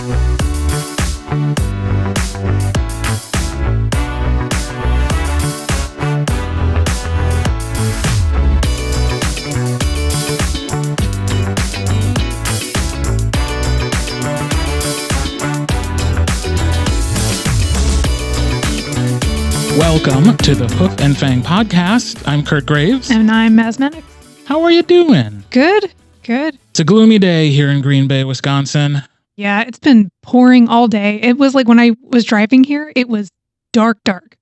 Welcome to the Hoof and Fang podcast. I'm Kurt Graves. And I'm Maz Maddox. How are you doing? Good, good. It's a gloomy day here in Green Bay, Wisconsin. Yeah, it's been pouring all day. It was like when I was driving here, it was dark,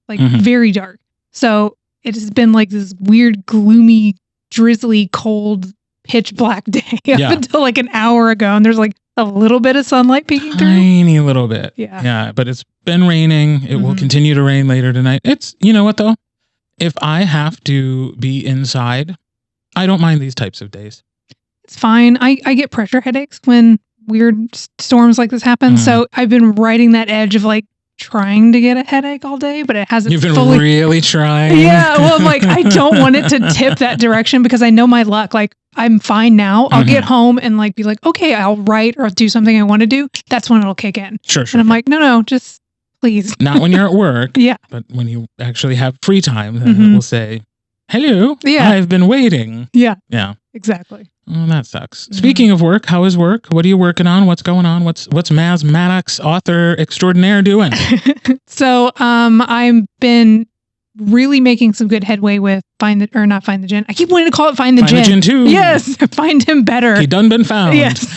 like very dark. So it has been like this weird, gloomy, drizzly, cold, pitch black day up until like an hour ago. And there's like a little bit of sunlight peeking through. Tiny little bit. Yeah, but it's been raining. It will continue to rain later tonight. It's, you know what though? If I have to be inside, I don't mind these types of days. It's fine. I get pressure headaches when weird storms like this happen. So I've been riding that edge of like trying to get a headache all day, but it hasn't. You've been really trying. Yeah. Well, I'm like, I don't want it to tip that direction because I know my luck. Like I'm fine now. I'll get home and like be like, okay, I'll write or do something I want to do. That's when it'll kick in. Sure. And I'm like, no, just please. Not when you're at work. Yeah. But when you actually have free time, then it will say, hello. Yeah. I've been waiting. Yeah. Yeah. Exactly. Oh, that sucks. Speaking of work, how is work? What are you working on? What's going on? What's Maz Maddox, author extraordinaire, doing? So I've been really making some good headway with Find the Gin. I keep wanting to call it Find the Gin. Find the Gin too. Yes, Find Him Better. He done been found. Yes,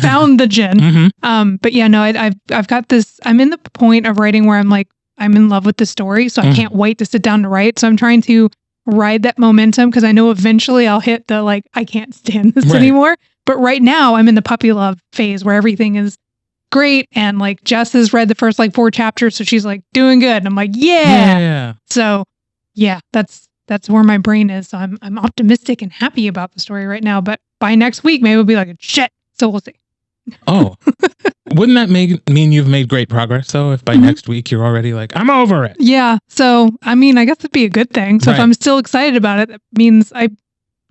found the gin. But yeah, no, I've got this. I'm in the point of writing where I'm like, I'm in love with the story, so I can't wait to sit down to write. So I'm trying to ride that momentum because I know eventually I'll hit the like, I can't stand this anymore. But right now I'm in the puppy love phase where everything is great. And like Jess has read the first like 4 chapters. So she's like doing good. And I'm like, yeah. So yeah, that's where my brain is. So I'm optimistic and happy about the story right now. But by next week, maybe it'll be like, shit. So we'll see. Oh, wouldn't that mean you've made great progress though? If by next week you're already like, I'm over it. Yeah. So, I mean, I guess it'd be a good thing. So if I'm still excited about it, that means I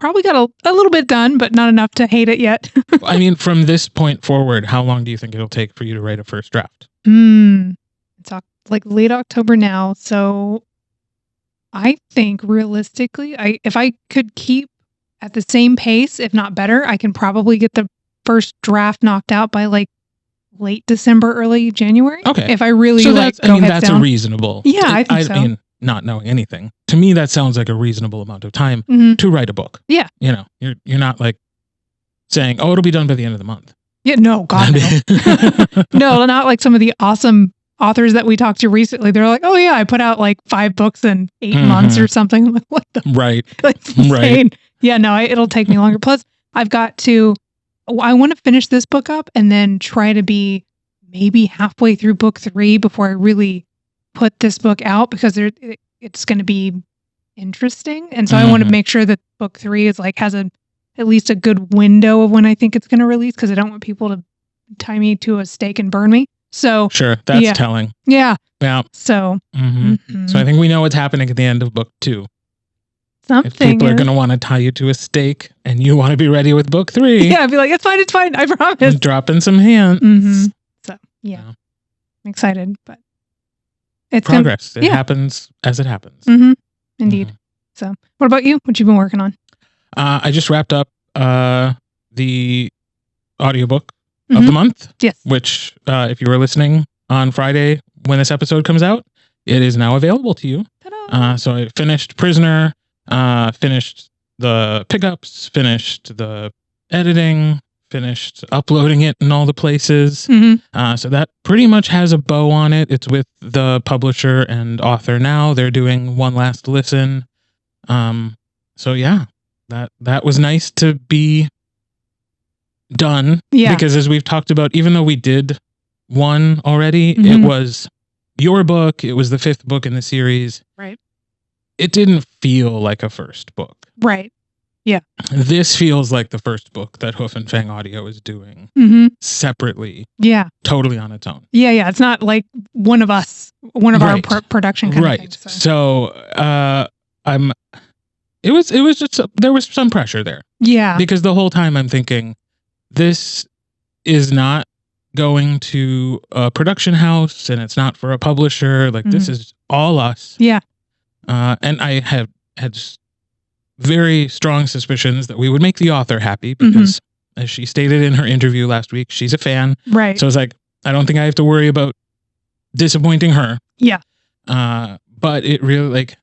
probably got a little bit done, but not enough to hate it yet. I mean, from this point forward, how long do you think it'll take for you to write a first draft? It's like late October now. So I think realistically, if I could keep at the same pace, if not better, I can probably get the first draft knocked out by like late December, early January. Okay. If I really so like that's, that's a reasonable. Yeah, I think so. I mean, not knowing anything, to me, that sounds like a reasonable amount of time to write a book. Yeah. You know, you're not like saying, oh, it'll be done by the end of the month. Yeah, no, God, no. No, not like some of the awesome authors that we talked to recently. They're like, oh yeah, I put out like 5 books in 8 months or something. I'm like, what the? Right. That's insane. Yeah, no, it'll take me longer. Plus, I want to finish this book up and then try to be maybe halfway through book 3 before I really put this book out because it's going to be interesting. And so I want to make sure that book 3 is like has at least a good window of when I think it's going to release because I don't want people to tie me to a stake and burn me. So sure, that's telling. Yeah. Yeah. So. So I think we know what's happening at the end of book 2. Something. If people are going to want to tie you to a stake and you want to be ready with book 3. Yeah, I'd be like, it's fine. I promise. Dropping some hints. So, yeah. I'm excited, but it's progress. It happens as it happens. Indeed. So, what about you? What you been working on? I just wrapped up the audiobook of the month. Yes. Which, if you were listening on Friday when this episode comes out, it is now available to you. So I finished Prisoner. Finished the pickups, finished the editing, finished uploading it in all the places. So that pretty much has a bow on it. It's with the publisher and author now. They're doing one last listen. So yeah, that was nice to be done. Yeah. Because as we've talked about, even though we did one already, it was your book. It was the 5th book in the series. Right. It didn't feel like a first book. Right. Yeah. This feels like the first book that Hoof and Fang Audio is doing separately. Yeah. Totally on its own. Yeah. Yeah. It's not like one of us, one of our production kind of things. So it was just, there was some pressure there. Yeah. Because the whole time I'm thinking, this is not going to a production house and it's not for a publisher. Like this is all us. Yeah. And I had very strong suspicions that we would make the author happy because as she stated in her interview last week, she's a fan. Right. So I was like, I don't think I have to worry about disappointing her. Yeah. But it really, like,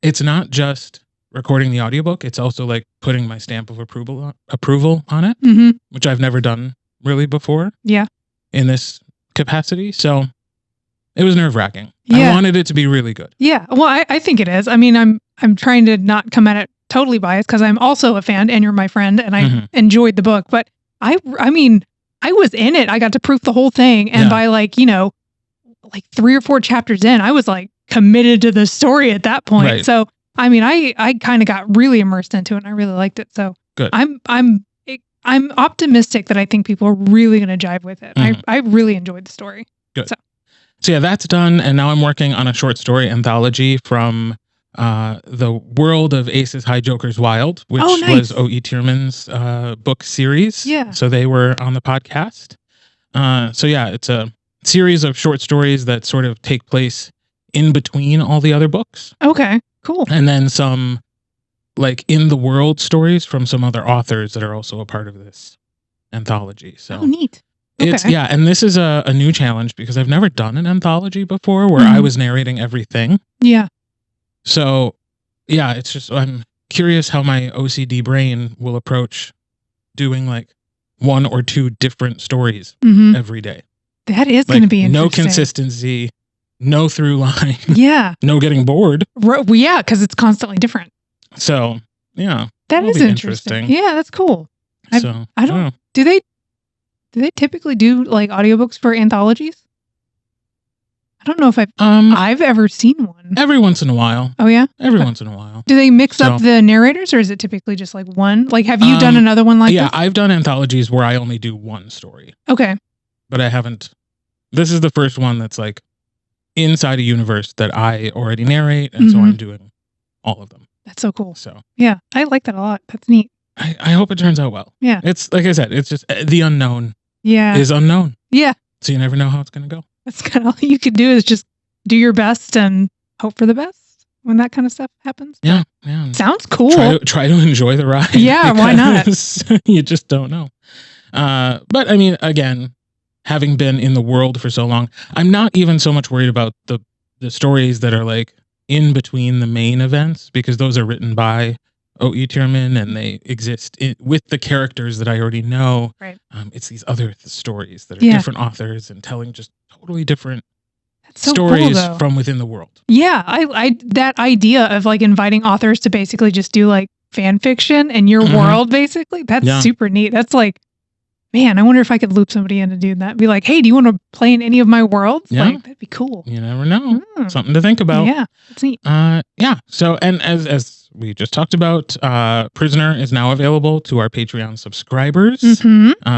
it's not just recording the audiobook. It's also like putting my stamp of approval on it, which I've never done really before. Yeah. In this capacity. So it was nerve-wracking. Yeah. I wanted it to be really good. Yeah. Well, I think it is. I mean, I'm trying to not come at it totally biased because I'm also a fan and you're my friend and I enjoyed the book. But I mean, I was in it. I got to proof the whole thing. And by like 3 or 4 chapters in, I was like committed to the story at that point. Right. So, I mean, I kind of got really immersed into it and I really liked it. So good. I'm optimistic that I think people are really going to jive with it. I really enjoyed the story. Good. So yeah, that's done. And now I'm working on a short story anthology from the world of Aces High Jokers Wild, which was O.E. Tierman's book series. Yeah. So they were on the podcast. So yeah, it's a series of short stories that sort of take place in between all the other books. Okay, cool. And then some like in the world stories from some other authors that are also a part of this anthology. So neat. Okay. It's and this is a new challenge because I've never done an anthology before where I was narrating everything. Yeah. So yeah, it's just I'm curious how my OCD brain will approach doing like 1 or 2 different stories every day. That is going to be interesting. No consistency, no through line. Yeah. No getting bored. Well, yeah, because it's constantly different. So yeah, that is interesting. Yeah, that's cool. I don't know. Do they typically do like audiobooks for anthologies? I don't know if I've ever seen one. Every once in a while. Oh yeah? Every once in a while. Do they mix up the narrators or is it typically just like one? Like have you done another one like this? Yeah, I've done anthologies where I only do one story. Okay. But I haven't. This is the first one that's like inside a universe that I already narrate and so I'm doing all of them. That's so cool. So yeah, I like that a lot. That's neat. I hope it turns out well. Yeah. It's like I said, it's just the unknown is unknown. Yeah. So you never know how it's going to go. That's kind of all you could do is just do your best and hope for the best when that kind of stuff happens. Yeah. Yeah. Sounds cool. Try to enjoy the ride. Yeah. Why not? You just don't know. But I mean, again, having been in the world for so long, I'm not even so much worried about the stories that are like in between the main events because those are written by O.E. Tierman and they exist with the characters that I already know. Right. It's these other stories that are different authors and telling just totally different stories from within the world. Yeah. I that idea of like inviting authors to basically just do like fan fiction in your world, basically, that's super neat. That's like, man, I wonder if I could loop somebody in to do that. Be like, hey, do you want to play in any of my worlds? Yeah. Like, that'd be cool. You never know. Something to think about. Yeah, that's neat. Yeah. So, and as we just talked about, Prisoner is now available to our Patreon subscribers,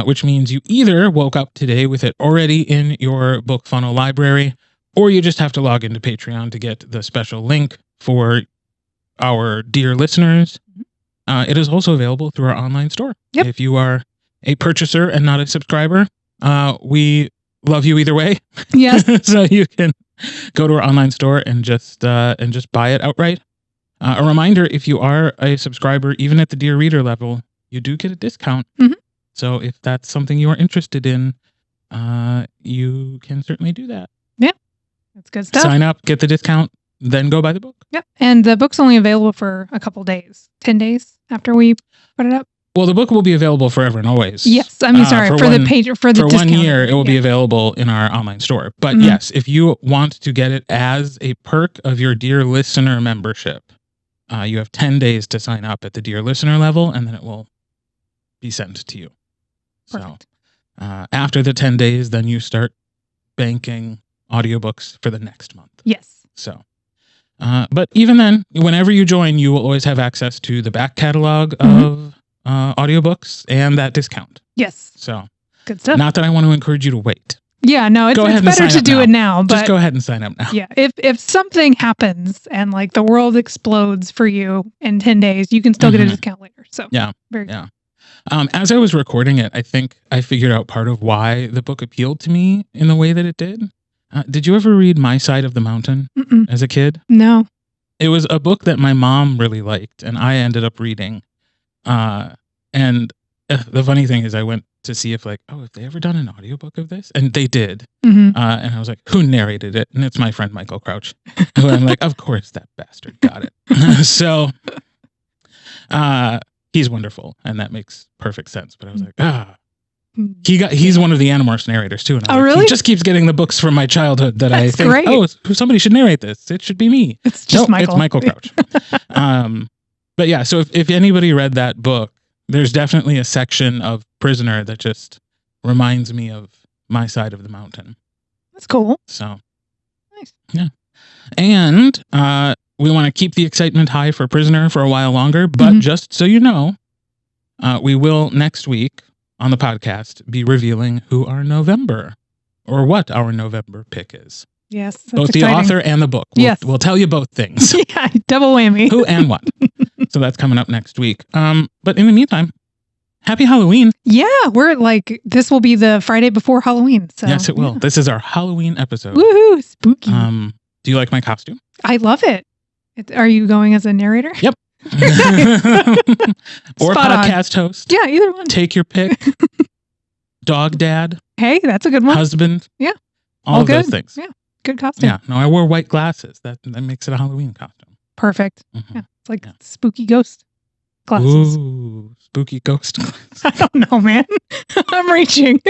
which means you either woke up today with it already in your book funnel library, or you just have to log into Patreon to get the special link for our dear listeners. It is also available through our online store. Yep. If you are a purchaser and not a subscriber, we love you either way. Yes. So you can go to our online store and just buy it outright. A reminder, if you are a subscriber, even at the Dear Reader level, you do get a discount. So if that's something you are interested in, you can certainly do that. Yeah. That's good stuff. Sign up, get the discount, then go buy the book. Yep. And the book's only available for a couple days, 10 days after we put it up. Well, the book will be available forever and always. Yes, I mean, sorry, for the page for the discount. 1 year, it will be available in our online store. But yes, if you want to get it as a perk of your Dear Listener membership, you have 10 days to sign up at the Dear Listener level, and then it will be sent to you. Perfect. So after the 10 days, then you start banking audiobooks for the next month. Yes. So, but even then, whenever you join, you will always have access to the back catalog of audiobooks and that discount. Yes. So good stuff. Not that I want to encourage you to wait. Yeah, no, it's better to do it now. But just go ahead and sign up now. Yeah, if something happens and like the world explodes for you in 10 days, you can still get a discount later. So yeah, very good. As I was recording it, I think I figured out part of why the book appealed to me in the way that it did. Did you ever read My Side of the Mountain as a kid? No. It was a book that my mom really liked, and I ended up reading. And the funny thing is I went to see if have they ever done an audiobook of this? And they did. And I was like, who narrated it? And it's my friend Michael Crouch. Who I'm like, of course that bastard got it. So he's wonderful, and that makes perfect sense. But I was like, he's one of the Animorphs narrators too. And really? He just keeps getting the books from my childhood that I think, great. Somebody should narrate this. It should be me. It's just Michael. It's Michael Crouch. But yeah, so if anybody read that book, there's definitely a section of Prisoner that just reminds me of My Side of the Mountain. That's cool. So nice. Yeah. And we want to keep the excitement high for Prisoner for a while longer, but just so you know, we will next week on the podcast be revealing who our November or what our November pick is. Yes. That's both exciting. The author and the book. We'll tell you both things. Yeah, double whammy. Who and what. So that's coming up next week. But in the meantime, happy Halloween. Yeah, we're this will be the Friday before Halloween. So yes, it will. This is our Halloween episode. Woohoo, spooky. Do you like my costume? I love it. Are you going as a narrator? Yep. Or podcast host. Yeah, either one. Take your pick. Dog dad. Hey, that's a good one. Husband. Yeah. All of those things. Yeah. Good costume. Yeah. No, I wore white glasses. That makes it a Halloween costume. Perfect. Yeah. It's like spooky ghost glasses. Ooh, spooky ghost glasses. I don't know, man. I'm reaching.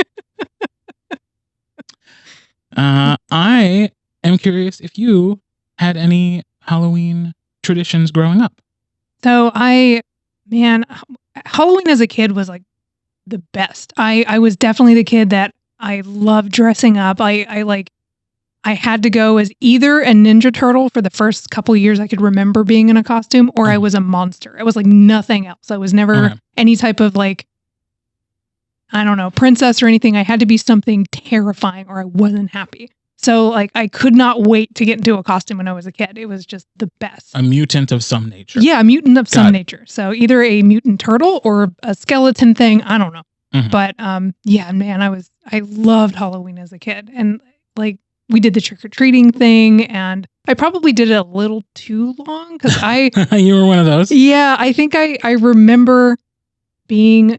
I am curious if you had any Halloween traditions growing up. So Halloween as a kid was the best. I was definitely the kid that I loved dressing up. I had to go as either a Ninja Turtle for the first couple years I could remember being in a costume, or I was a monster. I was nothing else. I was never any type of I don't know, princess or anything. I had to be something terrifying or I wasn't happy. So I could not wait to get into a costume when I was a kid. It was just the best. A mutant of some nature. Yeah, a mutant of some nature. So either a mutant turtle or a skeleton thing. I don't know. But yeah, man, I loved Halloween as a kid. And we did the trick-or-treating thing, and I probably did it a little too long because You were one of those? Yeah, I think I remember being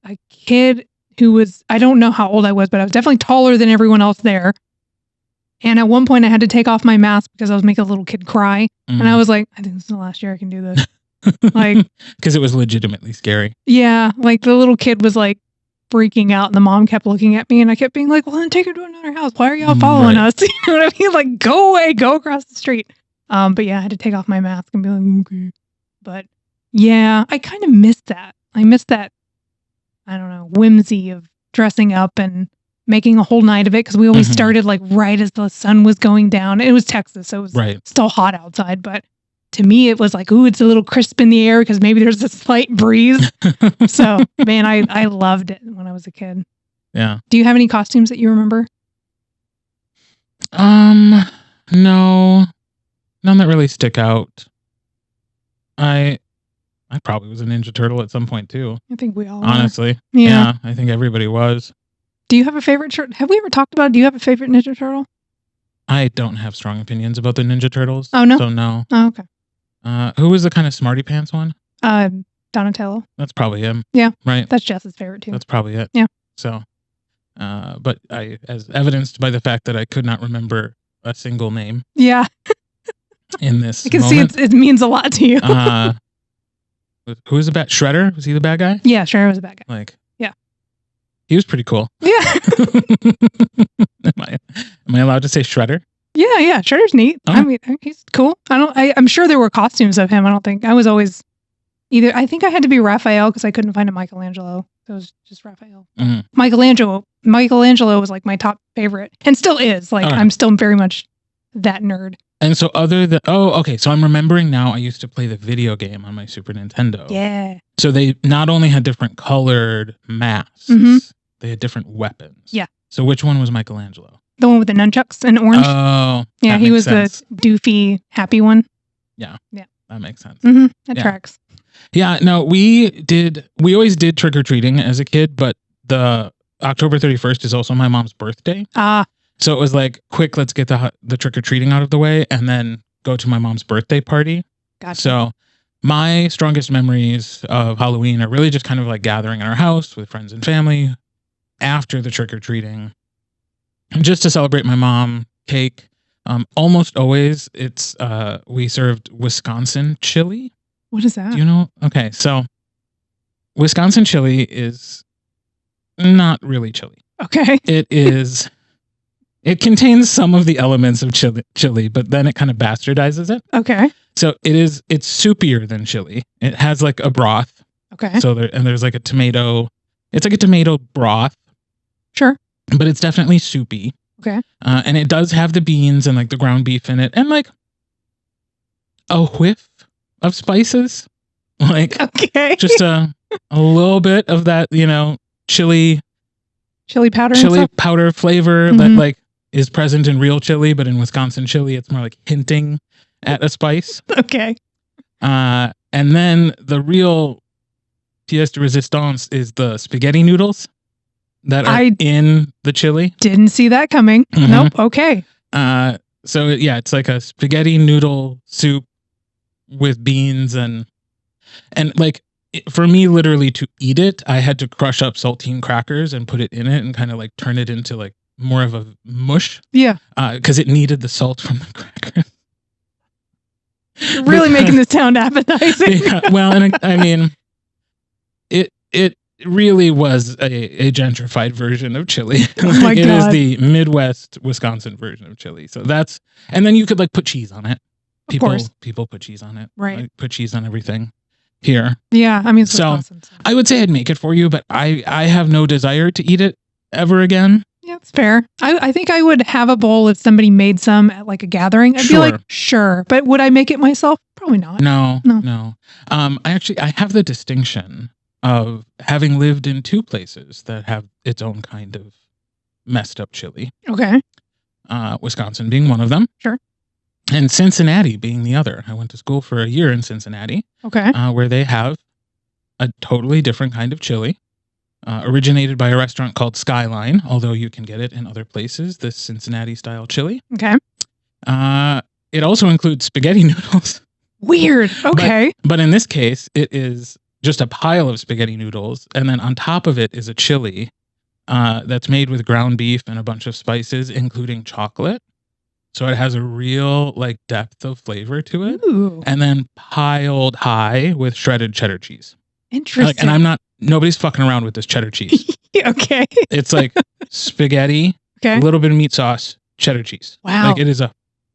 a kid who was, I don't know how old I was, but I was definitely taller than everyone else there. And at one point I had to take off my mask because I was making a little kid cry. And I was like, I think this is the last year I can do this. Because it was legitimately scary. Yeah, the little kid was freaking out, and the mom kept looking at me, and I kept being like, well, then take her to another house. Why are y'all following us? You know what I mean? Go away, go across the street. But yeah, I had to take off my mask and be like, okay. But yeah, I kind of missed that. I missed that, I don't know, whimsy of dressing up and making a whole night of it, because we always started right as the sun was going down. It was Texas, so it was still hot outside, but to me, it was ooh, it's a little crisp in the air because maybe there's a slight breeze. So, man, I loved it when I was a kid. Yeah. Do you have any costumes that you remember? No. None that really stick out. I probably was a Ninja Turtle at some point too. I think we all honestly. Were. Yeah. I think everybody was. Do you have a favorite shirt? Have we ever talked about, do you have a favorite Ninja Turtle? I don't have strong opinions about the Ninja Turtles. Oh, no? So no. Oh, okay. Who was the kind of smarty pants one? Donatello. That's probably him. Yeah. Right. That's Jess's favorite too. That's probably it. Yeah. So, but as evidenced by the fact that I could not remember a single name. Yeah. In this I can moment, see it means a lot to you. Who was the bad? Shredder? Was he the bad guy? Yeah, Shredder was the bad guy. Yeah. He was pretty cool. Yeah. Am I allowed to say Shredder? Yeah. Shredder's neat. Oh. I mean, he's cool. I'm sure there were costumes of him. I don't think I was always either. I think I had to be Raphael because I couldn't find a Michelangelo. So it was just Raphael. Michelangelo was my top favorite and still is. I'm still very much that nerd. And so so I'm remembering now, I used to play the video game on my Super Nintendo. Yeah. So they not only had different colored masks, they had different weapons. Yeah. So which one was Michelangelo? The one with the nunchucks and orange? Oh. Yeah, he was the doofy, happy one. Yeah. Yeah. That makes sense. That tracks. Yeah, no, we always did trick-or-treating as a kid, but the October 31st is also my mom's birthday. So it was like, quick, let's get the trick-or-treating out of the way and then go to my mom's birthday party. Gotcha. So my strongest memories of Halloween are really just kind of like gathering in our house with friends and family after the trick-or-treating, just to celebrate my mom, cake. Almost always we served Wisconsin chili. What is that? Do you know? Okay, so Wisconsin chili is not really chili. Okay. It contains some of the elements of chili, but then it kind of bastardizes it. Okay. So it's soupier than chili. It has like a broth. Okay. So there's like a tomato. It's like a tomato broth. Sure. But it's definitely soupy. Okay. And it does have the beans and like the ground beef in it and like a whiff of spices. Like, okay. Just a little bit of that, chili powder flavor that like is present in real chili, but in Wisconsin chili, it's more like hinting at a spice. Okay. And then the real pièce de résistance is the spaghetti noodles that are in the chili. Didn't see that coming. Nope. Okay. So yeah, it's like a spaghetti noodle soup with beans and like, for me, literally to eat it, I had to crush up saltine crackers and put it in it and kind of like turn it into like more of a mush. Yeah. Because it needed the salt from the crackers. You're really making this sound appetizing. Yeah, well, and I mean, it really was a gentrified version of chili. Oh my God. It is the Midwest Wisconsin version of chili. So and then you could like put cheese on it. People put cheese on it. Right. Like, put cheese on everything here. Yeah. I mean, it's so Wisconsin, so I would say I'd make it for you, but I have no desire to eat it ever again. Yeah, it's fair. I think I would have a bowl if somebody made some at like a gathering. I'd be like, sure. But would I make it myself? Probably not. No. I have the distinction of having lived in two places that have its own kind of messed up chili. Okay. Wisconsin being one of them. Sure. And Cincinnati being the other. I went to school for a year in Cincinnati. Okay. Where they have a totally different kind of chili. Originated by a restaurant called Skyline, although you can get it in other places, this Cincinnati-style chili. Okay. It also includes spaghetti noodles. Weird. Okay. But in this case, it is just a pile of spaghetti noodles, and then on top of it is a chili that's made with ground beef and a bunch of spices, including chocolate. So it has a real like depth of flavor to it. Ooh. And then piled high with shredded cheddar cheese. Interesting. And nobody's fucking around with this cheddar cheese. Okay. It's like spaghetti, a little bit of meat sauce, cheddar cheese. Wow. Like it is a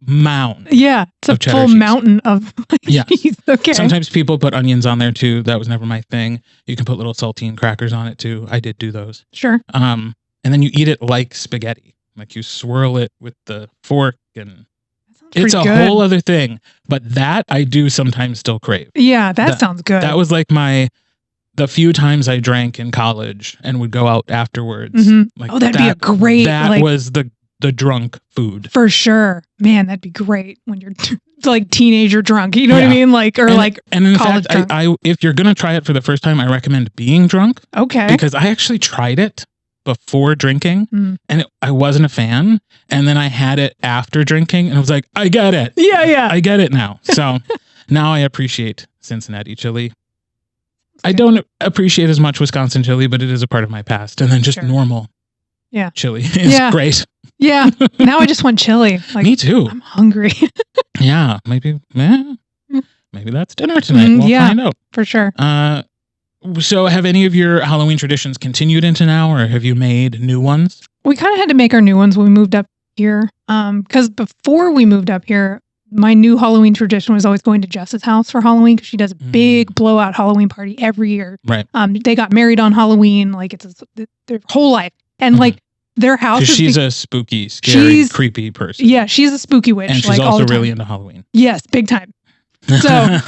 mound. Yeah. It's a full mountain of cheese. Okay. Sometimes people put onions on there too. That was never my thing. You can put little saltine crackers on it too. I did do those. Sure. And then you eat it like spaghetti. Like you swirl it with the fork and it's a whole other thing. But that I do sometimes still crave. Yeah, that sounds good. That was like the few times I drank in college and would go out afterwards. Mm-hmm. Like that'd be a great. That was the drunk food for sure. Man, that'd be great when you're like teenager drunk. You know what I mean? Like and in college fact, drunk. if you're gonna try it for the first time, I recommend being drunk. Okay. Because I actually tried it before drinking and I wasn't a fan, and then I had it after drinking and I was like, I get it. Yeah. I get it now. So now I appreciate Cincinnati chili. I don't appreciate as much Wisconsin chili, but it is a part of my past. And then just normal chili is great. Yeah. Now I just want chili. Like, me too. I'm hungry. Yeah. Maybe that's dinner tonight. We'll find out. For sure. So have any of your Halloween traditions continued into now, or have you made new ones? We kind of had to make our new ones when we moved up here. Because before we moved up here, my new Halloween tradition was always going to Jess's house for Halloween because she does a big blowout Halloween party every year. Right. They got married on Halloween, like it's their whole life. And like their house is she's a spooky, scary, creepy person. Yeah, she's a spooky witch. And she's like, also really into Halloween. Yes, big time. So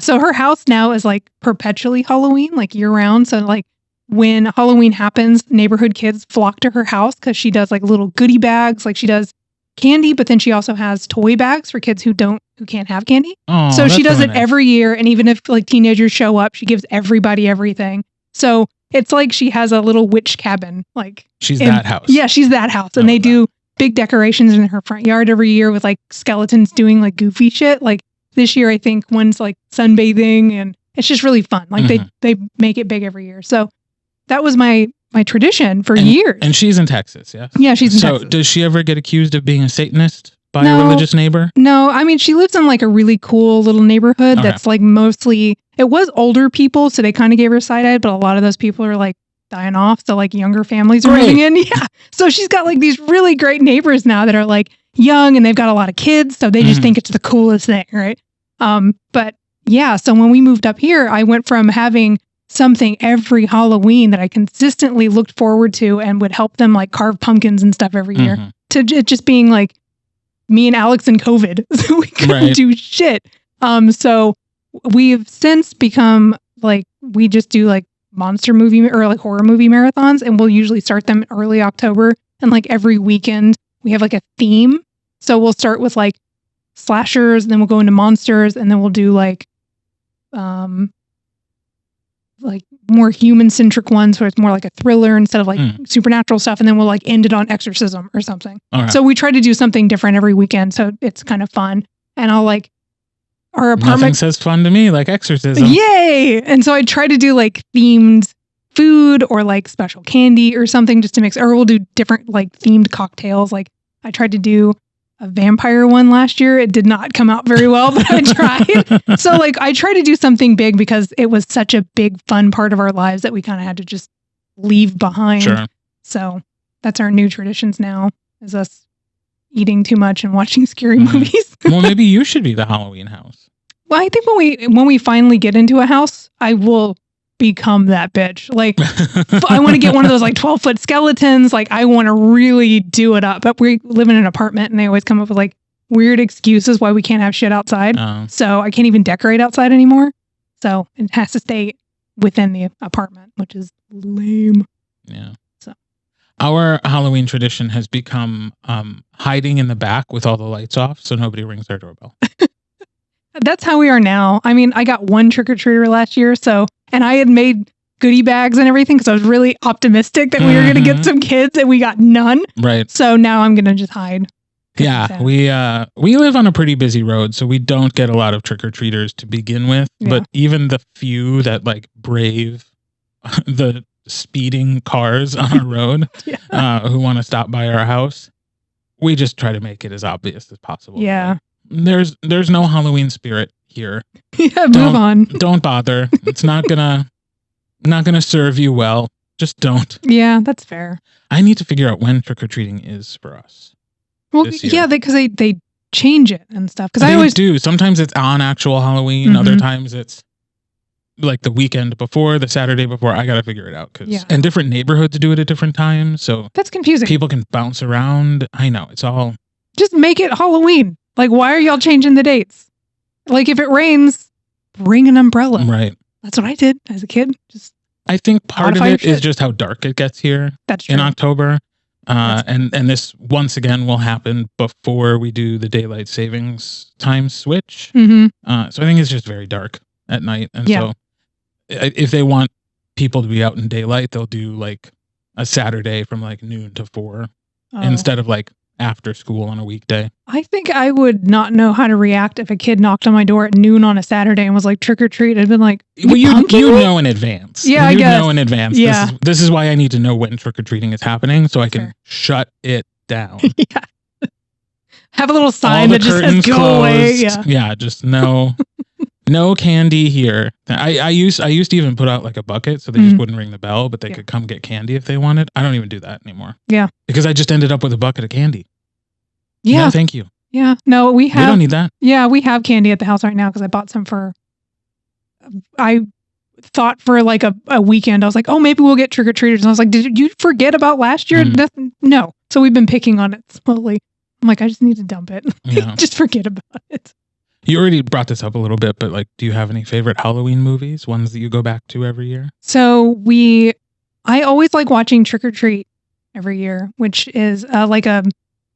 so her house now is like perpetually Halloween, like year round. So like when Halloween happens, neighborhood kids flock to her house because she does like little goodie bags. Like she does candy, but then she also has toy bags for kids who can't have candy. Oh, so she does really it every year. And even if like teenagers show up, she gives everybody everything. So it's like she has a little witch cabin. Like she's that house. Yeah, she's that house. And they do big decorations in her front yard every year with like skeletons doing like goofy shit. Like this year, I think one's like sunbathing, and it's just really fun. Like they make it big every year. So that was my tradition for years. And she's in Texas, yeah? Yeah, she's in Texas. So does she ever get accused of being a Satanist by a religious neighbor? No, I mean, she lives in like a really cool little neighborhood that's like mostly, it was older people, so they kind of gave her side-eye, but a lot of those people are like dying off, so like younger families are moving in. Yeah. So she's got like these really great neighbors now that are like young, and they've got a lot of kids, so they just think it's the coolest thing, right? But yeah, so when we moved up here, I went from having something every Halloween that I consistently looked forward to and would help them like carve pumpkins and stuff every year to it just being like me and Alex in COVID. So we couldn't do shit. So we've since become like, we just do like monster movie or like horror movie marathons, and we'll usually start them early October. And like every weekend we have like a theme. So we'll start with like slashers, and then we'll go into monsters, and then we'll do like more human-centric ones where it's more like a thriller instead of like supernatural stuff, and then we'll like end it on exorcism or something. So we try to do something different every weekend, so it's kind of fun. And I'll like our apartment. Nothing says fun to me like exorcism. Yay! And so I try to do like themed food or like special candy or something just to mix, or we'll do different like themed cocktails. Like I tried to do a vampire one last year. It did not come out very well, but I tried. So like I try to do something big because it was such a big fun part of our lives that we kind of had to just leave behind. Sure. So that's our new traditions now, is us eating too much and watching scary movies. Well, maybe you should be the Halloween house. Well, I think when we finally get into a house, I will become that bitch. Like I want to get one of those like 12-foot skeletons. Like I want to really do it up. But we live in an apartment, and they always come up with like weird excuses why we can't have shit outside. So I can't even decorate outside anymore. So it has to stay within the apartment, which is lame. Yeah. So our Halloween tradition has become hiding in the back with all the lights off so nobody rings our doorbell. That's how we are now. I mean, I got one trick-or-treater last year, and I had made goodie bags and everything because I was really optimistic that we were going to get some kids, and we got none. Right. So now I'm going to just hide. Yeah, we live on a pretty busy road, so we don't get a lot of trick-or-treaters to begin with. Yeah. But even the few that like brave the speeding cars on our road who want to stop by our house, we just try to make it as obvious as possible. Yeah. Right? There's no Halloween spirit here. Yeah, move on. Don't bother. It's not gonna serve you well. Just don't. Yeah, that's fair. I need to figure out when trick-or-treating is for us. Well, yeah, because they change it and stuff. Because I always do. Sometimes it's on actual Halloween. Other times it's like the weekend before, the Saturday before. I got to figure it out. And different neighborhoods do it at different times. So that's confusing. People can bounce around. I know. It's all... Just make it Halloween. Like, why are y'all changing the dates? Like, if it rains, bring an umbrella. Right. That's what I did as a kid. I think part of it is just how dark it gets here. That's true. In October. And this once again will happen before we do the daylight savings time switch. So I think it's just very dark at night. And so if they want people to be out in daylight, they'll do like a Saturday from like noon to 4 instead of like after school on a weekday. I think I would not know how to react if a kid knocked on my door at noon on a Saturday and was like, trick or treat. I'd been like, well, you know in advance. Yeah, I guess. You know in advance. Yeah. This is why I need to know when trick or treating is happening so I can shut it down. Yeah. Have a little sign that just says go closed. Away. Yeah, just no candy here. I used to even put out like a bucket so they just wouldn't ring the bell, but they could come get candy if they wanted. I don't even do that anymore. Yeah. Because I just ended up with a bucket of candy. Yeah. No, thank you. Yeah. No, we don't need that. Yeah, we have candy at the house right now because I bought some I thought for like a weekend. I was like, oh, maybe we'll get trick-or-treaters. And I was like, did you forget about last year? No. So we've been picking on it slowly. I'm like, I just need to dump it. Yeah. Just forget about it. You already brought this up a little bit, but like, do you have any favorite Halloween movies? Ones that you go back to every year? So I always like watching Trick or Treat every year, which is like a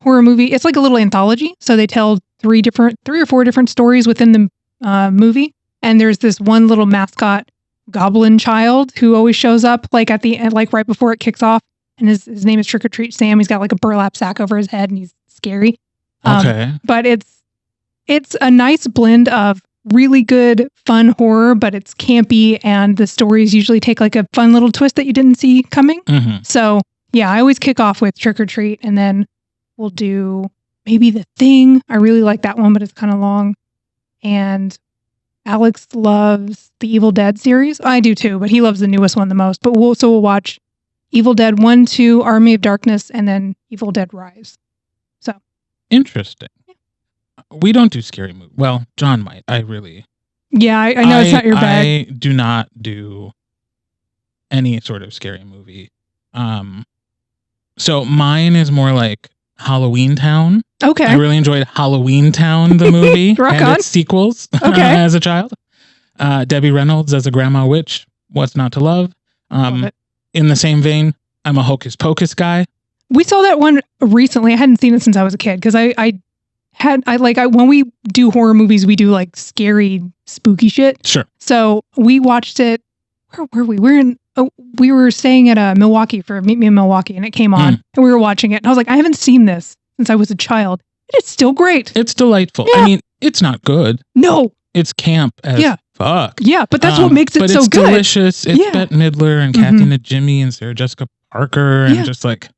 horror movie. It's like a little anthology. So they tell three or four different stories within the movie. And there's this one little mascot goblin child who always shows up like at the end, like right before it kicks off. And his name is Trick or Treat Sam. He's got like a burlap sack over his head and he's scary. Okay. But it's a nice blend of really good, fun horror, but it's campy and the stories usually take like a fun little twist that you didn't see coming. Mm-hmm. So yeah, I always kick off with Trick or Treat and then we'll do maybe The Thing. I really like that one, but it's kind of long. And Alex loves the Evil Dead series. I do too, but he loves the newest one the most. But we'll watch Evil Dead 1, 2, Army of Darkness, and then Evil Dead Rise. So interesting. Yeah. We don't do scary movies. Well, John might. I really. Yeah, I know it's not your bag. I do not do any sort of scary movie. So mine is more like Halloween Town. Okay. I really enjoyed Halloween Town, the movie, and its sequels as a child. Debbie Reynolds as a grandma witch. What's not to love? In the same vein, I'm a Hocus Pocus guy. We saw that one recently. I hadn't seen it since I was a kid because when we do horror movies, we do like scary, spooky shit. Sure. So we watched it. Where were we? We were staying at Milwaukee for Meet Me in Milwaukee, and it came on, and we were watching it. And I was like, I haven't seen this since I was a child. It's still great. It's delightful. Yeah. I mean, it's not good. No. It's camp as fuck. Yeah, but that's what makes it so good. But it's delicious. It's Bette Midler and Kathy Najimy and Sarah Jessica Parker and just like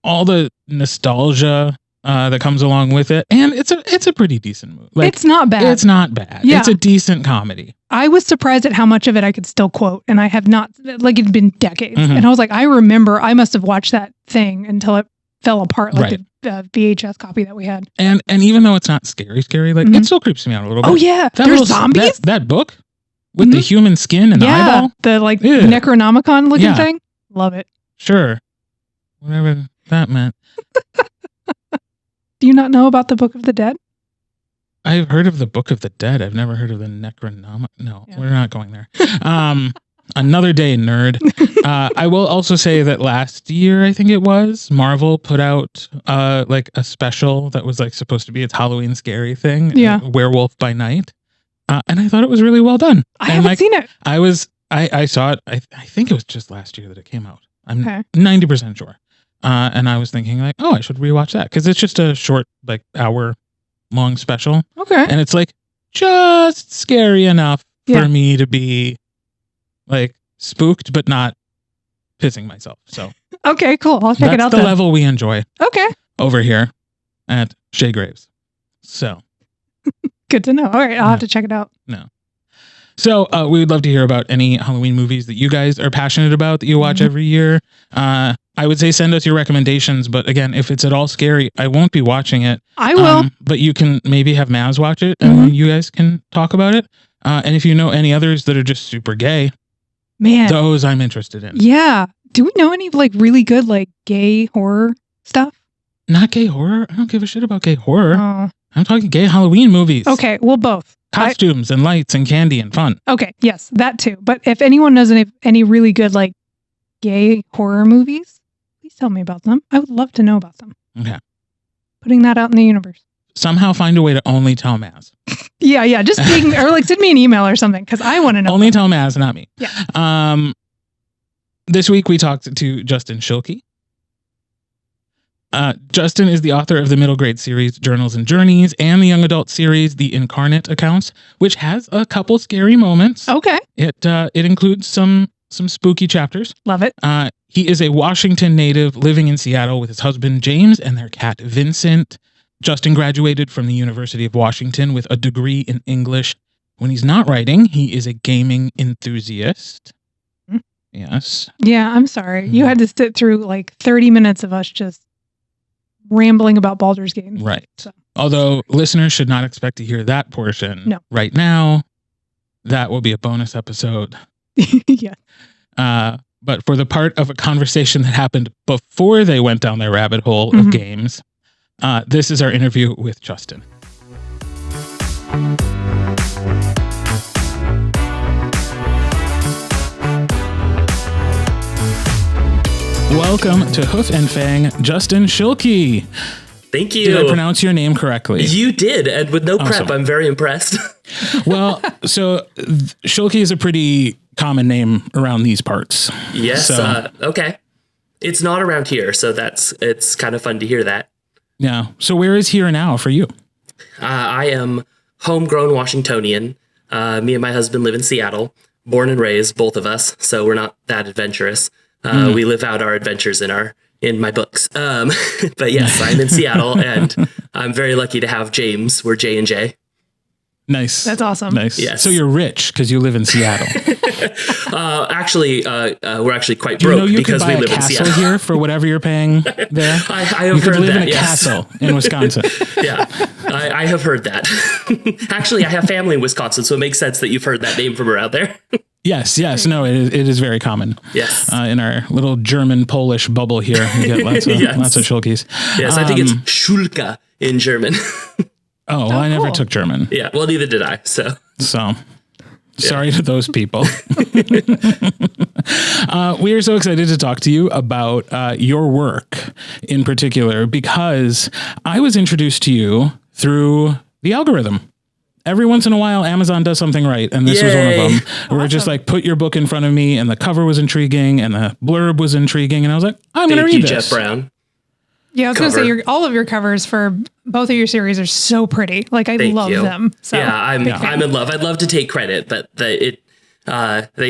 all the nostalgia that comes along with it. And it's a pretty decent movie. Like, it's not bad. It's not bad. Yeah. It's a decent comedy. I was surprised at how much of it I could still quote, and I have not, like, it'd been decades. And I was like, I remember I must have watched that thing until it fell apart, like the VHS copy that we had. And even though it's not scary, like it still creeps me out a little bit. Oh yeah, there's zombies. That book with the human skin and the eyeball, the like Necronomicon looking thing. Love it. Sure, whatever that meant. Do you not know about the Book of the Dead? I've heard of the Book of the Dead. I've never heard of the Necronomicon. No, we're not going there. Another day, nerd. I will also say that last year, I think it was, Marvel put out like a special that was like supposed to be its Halloween scary thing. Werewolf by Night. And I thought it was really well done. I haven't seen it. I saw it. I think it was just last year that it came out. I'm 90% sure. And I was thinking like, oh, I should rewatch that because it's just a short, like hour long special. Okay. And it's like just scary enough for me to be like spooked, but not pissing myself. So okay, cool. I'll check it out. That's the level we enjoy. Okay. Over here at Shea Graves. So good to know. All right, I'll have to check it out. No. So we would love to hear about any Halloween movies that you guys are passionate about that you watch every year. I would say send us your recommendations, but again, if it's at all scary, I won't be watching it. I will. But you can maybe have Maz watch it and you guys can talk about it. And if you know any others that are just super gay, man, those I'm interested in. Yeah. Do we know any like really good like gay horror stuff? Not gay horror. I don't give a shit about gay horror. Oh. I'm talking gay Halloween movies. Okay, well, both. Costumes and lights and candy and fun. Okay, yes, that too. But if anyone knows any really good like gay horror movies, please tell me about them. I would love to know about them. Okay. Putting that out in the universe. Somehow find a way to only tell Maz. Yeah. Just or like send me an email or something because I want to know. Only tell Maz, not me. Yeah. This week we talked to Justin Schuelke. Justin is the author of the middle grade series Journals and Journeys and the young adult series The Incarnate Accounts, which has a couple scary moments. Okay. It includes some spooky chapters. Love it. He is a Washington native living in Seattle with his husband James and their cat Vincent. Justin graduated from the University of Washington with a degree in English. When he's not writing, he is a gaming enthusiast. Yes. Yeah, I'm sorry. You had to sit through like 30 minutes of us just rambling about Baldur's Gate. Right. So. Although listeners should not expect to hear that portion right now. That will be a bonus episode. Yeah. But for the part of a conversation that happened before they went down their rabbit hole of games, this is our interview with Justin. Welcome to Hoof and Fang, Justin Schuelke. Thank you. Did I pronounce your name correctly? You did, and with no prep, Awesome. I'm very impressed. Well, so Schuelke is a pretty common name around these parts. Yes. So, okay. It's not around here, so it's kind of fun to hear that. yeah. So where is here now for you? I am homegrown Washingtonian. Me and my husband live in Seattle, born and raised, both of us. So we're not that adventurous. We live out our adventures in my books. But yes, I'm in Seattle, and I'm very lucky to have James. We're J&J. Nice. That's awesome. Nice. Yes. So you're rich because you live in Seattle. Actually, we're actually quite Do you know broke you could because buy we a live in castle Seattle. here for whatever you're paying there? I have You could heard live that, in a yes. castle in Wisconsin. Yeah, I have heard that. Actually, I have family in Wisconsin, so it makes sense that you've heard that name from around there. Yes. No, it is very common. Yes. In our little German-Polish bubble here, we get lots of Yes. lots of Schulkes. Yes, I think it's Schulke in German. Oh, well, I never cool. took German. Yeah, well, neither did I. So Sorry to those people. We are so excited to talk to you about your work in particular, because I was introduced to you through the algorithm. Every once in a while, Amazon does something right, and this was one of Yay. them. Where it just like put your book in front of me, and the cover was intriguing, and the blurb was intriguing, and I was like, I'm going to thank you, read Jeff this. Brown. Yeah, I was going to Cover. say all of your covers for both of your series are so pretty. Like I Thank love you. them. So Yeah, I'm big fan. in love. I'd love to take credit, but they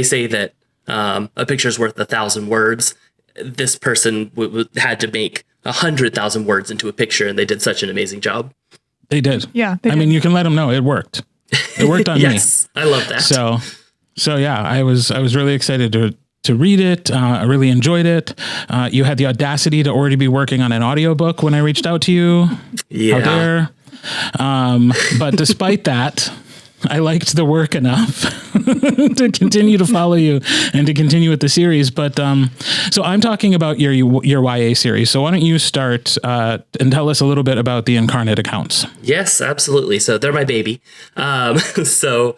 say that a picture's worth 1,000 words. This person had to make 100,000 words into a picture, and they did such an amazing job. They did. Yeah, I mean, you can let them know it worked. It worked on me. Yes, I love that. So yeah, I was really excited to read it. I really enjoyed it. You had the audacity to already be working on an audiobook when I reached out to you. Yeah. How dare. But despite that, I liked the work enough to continue to follow you and to continue with the series. But so I'm talking about your YA series. So why don't you start and tell us a little bit about the Incarnate Accounts? Yes, absolutely. So they're my baby. They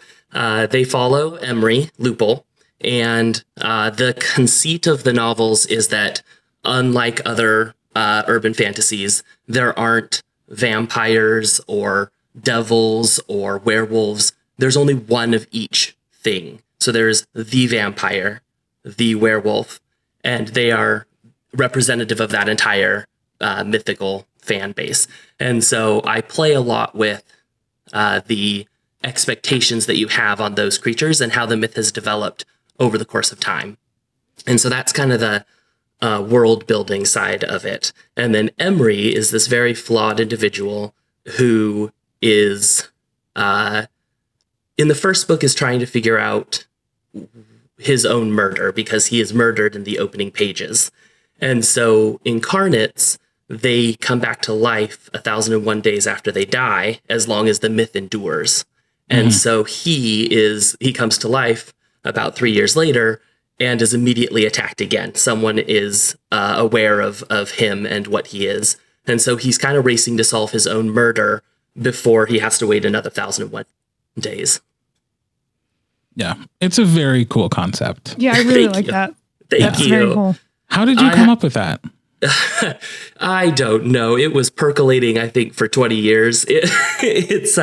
follow Emery Lupul, and the conceit of the novels is that, unlike other urban fantasies, there aren't vampires or devils or werewolves. There's only one of each thing. So there's the vampire, the werewolf, and they are representative of that entire mythical fan base. And so I play a lot with the expectations that you have on those creatures and how the myth has developed over the course of time. And so that's kind of the world building side of it. And then Emery is this very flawed individual who is in the first book is trying to figure out his own murder because he is murdered in the opening pages. And so incarnates, they come back to life 1,001 days after they die, as long as the myth endures. And so he comes to life about 3 years later and is immediately attacked again. Someone is aware of him and what he is. And so he's kind of racing to solve his own murder before he has to wait another 1,001 days. Yeah, it's a very cool concept. Yeah, I really Thank like you. that. Thank That's you. very cool. How did you come up with that? I don't know. It was percolating, I think, for 20 years. It's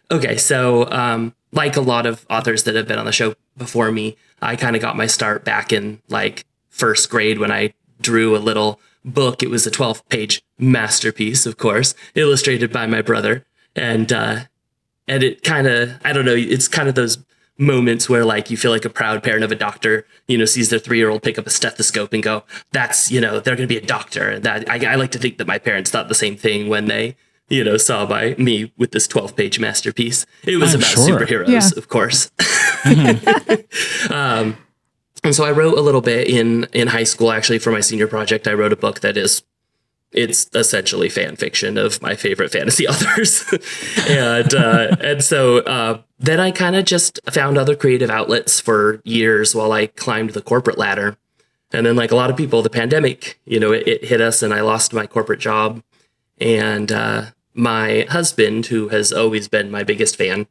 okay. So, like a lot of authors that have been on the show before me, I kind of got my start back in like first grade when I drew a little book. It was a 12-page masterpiece, of course, illustrated by my brother. And it kind of, I don't know, it's kind of those moments where like you feel like a proud parent of a doctor, sees their 3-year-old pick up a stethoscope and go, that's, they're going to be a doctor. And that I like to think that my parents thought the same thing when they, saw me with this 12-page masterpiece. It was about superheroes, of course. And so I wrote a little bit in high school, actually, for my senior project. I wrote a book that it's essentially fan fiction of my favorite fantasy authors. and so then I kind of just found other creative outlets for years while I climbed the corporate ladder. And then, like a lot of people, the pandemic, it hit us and I lost my corporate job. And my husband, who has always been my biggest fan,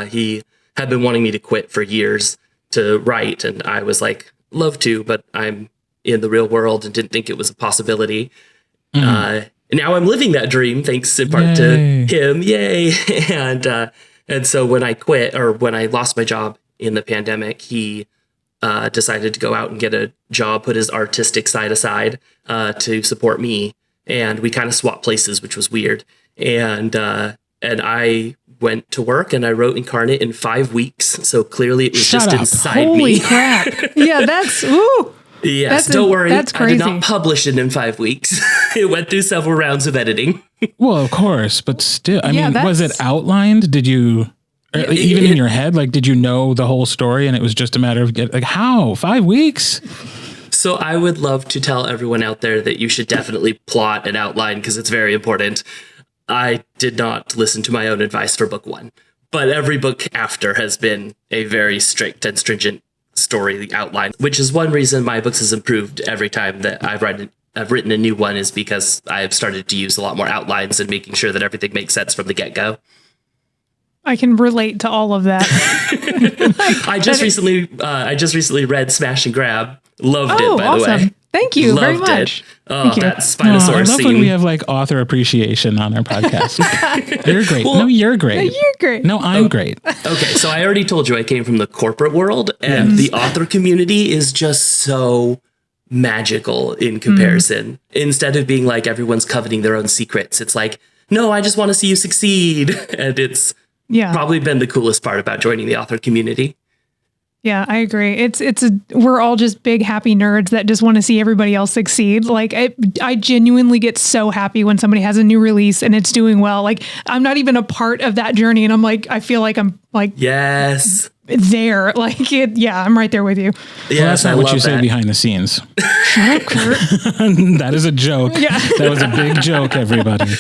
he had been wanting me to quit for years to write. And I was like, love to, but I'm in the real world and didn't think it was a possibility. Mm-hmm. Now I'm living that dream thanks in part to him. Yay. And so when I quit, or when I lost my job in the pandemic, he decided to go out and get a job, put his artistic side aside to support me. And we kind of swapped places, which was weird. And I went to work and I wrote Incarnate in 5 weeks. So clearly it was just inside Holy me. crap. Yeah, that's, ooh. Yes, don't worry. That's crazy. I did not publish it in 5 weeks. It went through several rounds of editing. Well, of course, but still, I mean, was it outlined? Did you, even in your head, like, did you know the whole story and it was just a matter of how? 5 weeks? So I would love to tell everyone out there that you should definitely plot and outline because it's very important. I did not listen to my own advice for book 1, but every book after has been a very strict and stringent story outline, which is one reason my books has improved every time that I've written a new one, is because I've started to use a lot more outlines and making sure that everything makes sense from the get-go. I can relate to all of that. I just recently read Smash and Grab. Loved it, by the way. Thank you very much. Oh, that Spinosaurus I love scene. when we have like author appreciation on our podcast. You're great. Well, no, you're great. No, you're great. No, I'm great. Okay, so I already told you I came from the corporate world, and the author community is just so magical in comparison. Instead of being like everyone's coveting their own secrets, it's like, no, I just want to see you succeed. And it's probably been the coolest part about joining the author community. Yeah, I agree. We're all just big happy nerds that just want to see everybody else succeed. Like I genuinely get so happy when somebody has a new release and it's doing well. Like I'm not even a part of that journey, and I'm like, I feel like I'm like, yes, there. Like it. Yeah, I'm right there with you. Yeah, that's not what you say behind the scenes. Shut up, Kurt. That is a joke. Yeah. That was a big joke, everybody.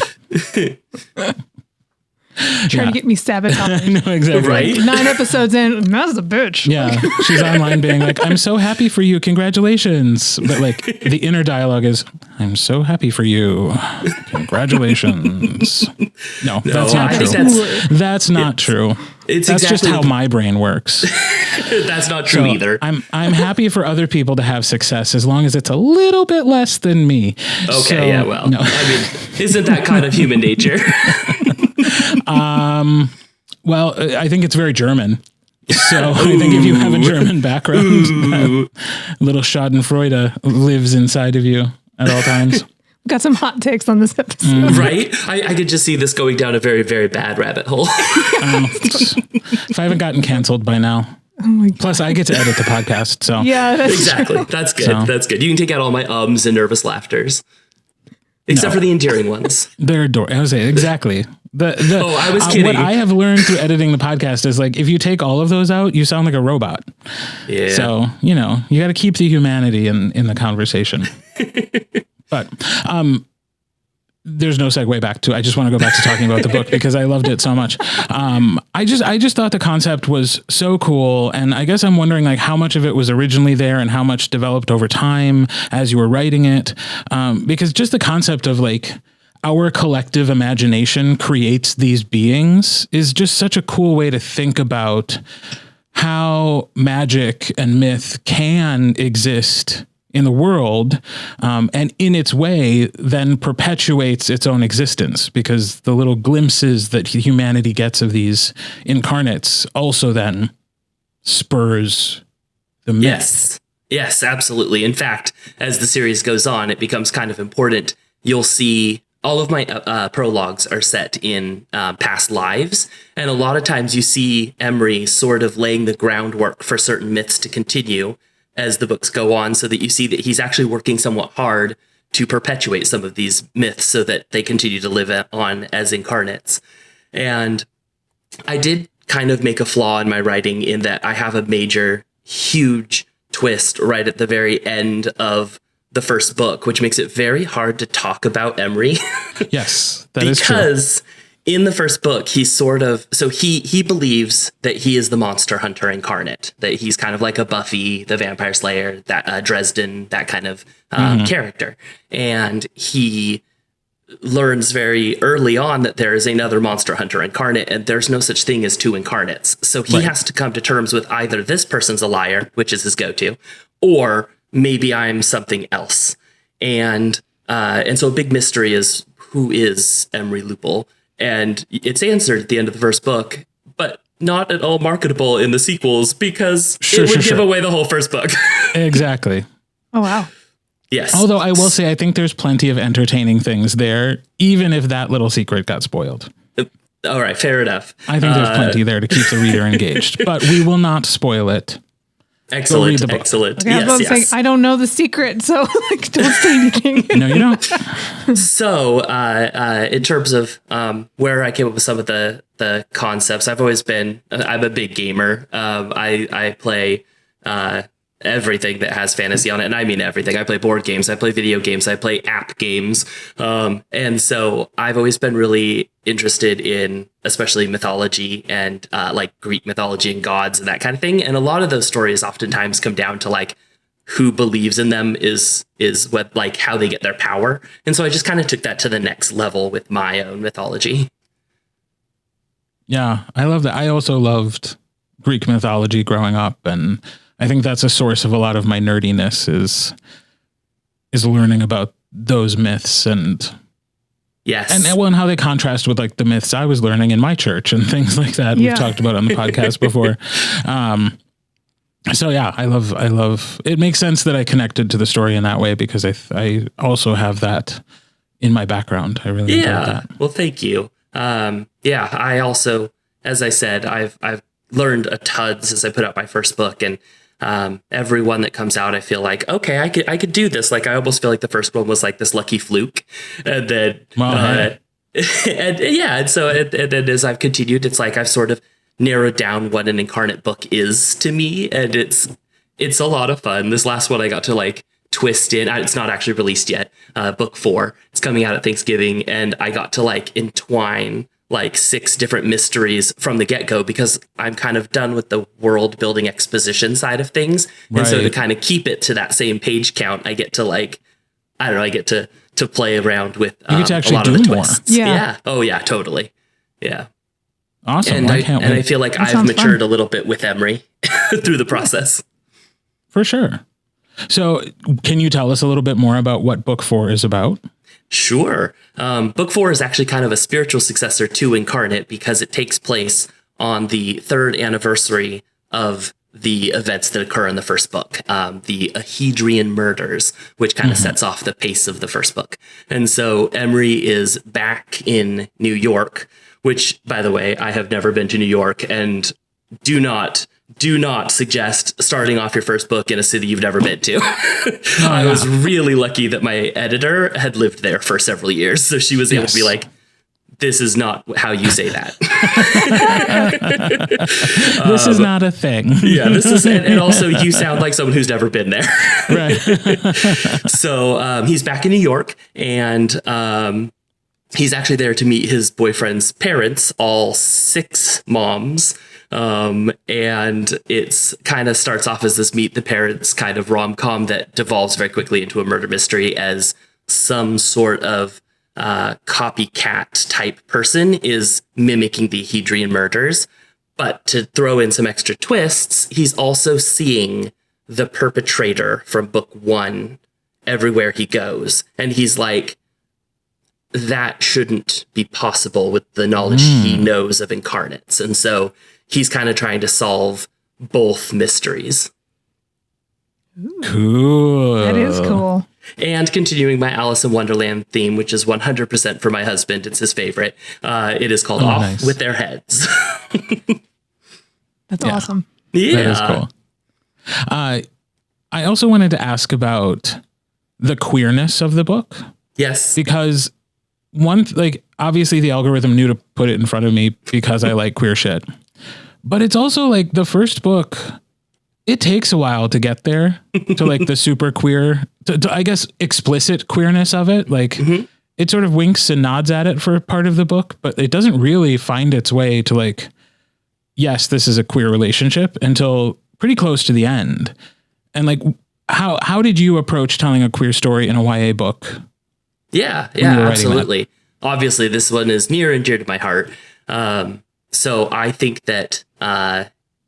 Trying to get me sabotaged. I know, exactly. Right? 9 episodes in, Maz the bitch. Yeah. She's online being like, I'm so happy for you. Congratulations. But like the inner dialogue is, I'm so happy for you. Congratulations. No, that's not true. That's not true. That's exactly just how my brain works. That's not true either. I'm happy for other people to have success as long as it's a little bit less than me. Okay, I mean, isn't that kind of human nature? Well, I think it's very German. So I think if you have a German background, little Schadenfreude lives inside of you at all times. Got some hot takes on this episode. Right? I could just see this going down a very, very bad rabbit hole. If I haven't gotten canceled by now. Oh my God. Plus, I get to edit the podcast. So yeah, that's exactly. True. That's good. So. That's good. You can take out all my ums and nervous laughters. Except for the endearing ones. They're adorable. I was saying, exactly. I was kidding. What I have learned through editing the podcast is like, if you take all of those out, you sound like a robot. Yeah. So, you got to keep the humanity in the conversation. But there's no segue back to, I just want to go back to talking about the book because I loved it so much. I just thought the concept was so cool. And I guess I'm wondering like how much of it was originally there and how much developed over time as you were writing it. Because just the concept of like our collective imagination creates these beings is just such a cool way to think about how magic and myth can exist in the world, and in its way then perpetuates its own existence, because the little glimpses that humanity gets of these incarnates also then spurs the myth. Yes, absolutely. In fact, as the series goes on, it becomes kind of important. You'll see all of my prologues are set in past lives. And a lot of times you see Emery sort of laying the groundwork for certain myths to continue as the books go on, so that you see that he's actually working somewhat hard to perpetuate some of these myths so that they continue to live on as incarnates. And I did kind of make a flaw in my writing in that I have a major, huge twist right at the very end of the first book, which makes it very hard to talk about Emery. Yes, that is true. Because in the first book, he's sort of, so he believes that he is the monster hunter incarnate, that he's kind of like a Buffy, the vampire slayer, that Dresden, that kind of character. And he learns very early on that there is another monster hunter incarnate, and there's no such thing as two incarnates. So he has to come to terms with either this person's a liar, which is his go-to, or maybe I'm something else. And so a big mystery is, who is Emery Lupul? And it's answered at the end of the first book, but not at all marketable in the sequels because it would give away the whole first book. Exactly. Oh, wow. Yes. Although I will say, I think there's plenty of entertaining things there, even if that little secret got spoiled. All right, fair enough. I think there's plenty there to keep the reader engaged, but we will not spoil it. Excellent, excellent. Okay, yes. I don't know the secret, so like, don't say anything. No, you don't. So, in terms of where I came up with some of the concepts, I'm a big gamer. I play everything that has fantasy on it, and I mean everything. I play board games, I play video games, I play app games, and so I've always been really interested in especially mythology and like Greek mythology and gods and that kind of thing. And a lot of those stories oftentimes come down to like who believes in them is what, like, how they get their power. And so I just kind of took that to the next level with my own mythology. Yeah, I love that. I also loved Greek mythology growing up, and I think that's a source of a lot of my nerdiness is learning about those myths and yes, and how they contrast with like the myths I was learning in my church and things like that. Yeah. We've talked about on the podcast before. So yeah, I love. It makes sense that I connected to the story in that way because I also have that in my background. I really enjoyed that. Well, thank you. I also, as I said, I've learned a ton since I put out my first book, and every one that comes out, I feel like, okay, I could do this. Like, I almost feel like the first one was like this lucky fluke, and then and so as I've continued, it's like I've sort of narrowed down what an incarnate book is to me, and it's a lot of fun. This last one I got to like twist in. It's not actually released yet. Book 4. It's coming out at Thanksgiving, and I got to like entwine like 6 different mysteries from the get-go because I'm kind of done with the world building exposition side of things. Right. And so to kind of keep it to that same page count, I get to like, I don't know, I get to play around with a lot of the twists. Yeah. Oh yeah, totally. Yeah. Awesome. And I feel like I've matured a little bit with Emery through the process. For sure. So can you tell us a little bit more about what book 4 is about? Sure. Book 4 is actually kind of a spiritual successor to Incarnate because it takes place on the 3rd anniversary of the events that occur in the first book, the Ahedrian murders, which kind of sets off the pace of the first book. And so Emery is back in New York, which, by the way, I have never been to New York, and do not suggest starting off your first book in a city you've never been to. I was really lucky that my editor had lived there for several years. So she was able to be like, this is not how you say that. This is not a thing. Yeah, this is, and also you sound like someone who's never been there. Right. So he's back in New York, and he's actually there to meet his boyfriend's parents, all 6 moms. And it's kind of starts off as this meet the parents kind of rom-com that devolves very quickly into a murder mystery as some sort of copycat type person is mimicking the Ahedrian murders. But to throw in some extra twists, he's also seeing the perpetrator from book 1 everywhere he goes. And he's like, that shouldn't be possible with the knowledge he knows of incarnates. And so he's kind of trying to solve both mysteries. Ooh. Cool. That is cool. And continuing my Alice in Wonderland theme, which is 100% for my husband. It's his favorite. It is called Off with Their Heads. That's awesome. Yeah. That is cool. I also wanted to ask about the queerness of the book. Yes. Because obviously the algorithm knew to put it in front of me because I like queer shit. But it's also like the first book, it takes a while to get there to like the super queer, to I guess, explicit queerness of it. Like it sort of winks and nods at it for part of the book, but it doesn't really find its way to like, yes, this is a queer relationship until pretty close to the end. And like, how did you approach telling a queer story in a YA book? Yeah, absolutely. Obviously, this one is near and dear to my heart. So I think that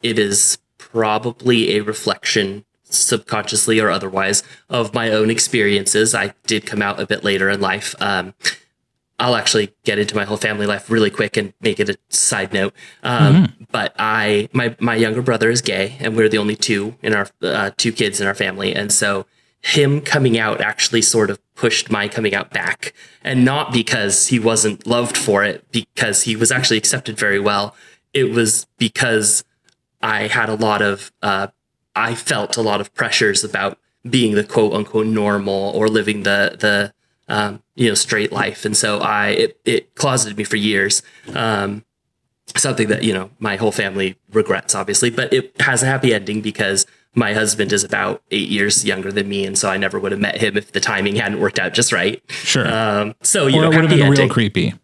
it is probably a reflection subconsciously or otherwise, of my own experiences. I did come out a bit later in life. I'll actually get into my whole family life really quick and make it a side note. But my younger brother is gay, and we're the only two in our two kids in our family. And so him coming out actually sort of pushed my coming out back, and not because he wasn't loved for it, because he was actually accepted very well. It was because I had I felt a lot of pressures about being the quote unquote normal or living the straight life. And so it closeted me for years. Something that, my whole family regrets, obviously, but it has a happy ending because my husband is about 8 years younger than me. And so I never would have met him if the timing hadn't worked out just right. Sure. So, or it would have been real creepy.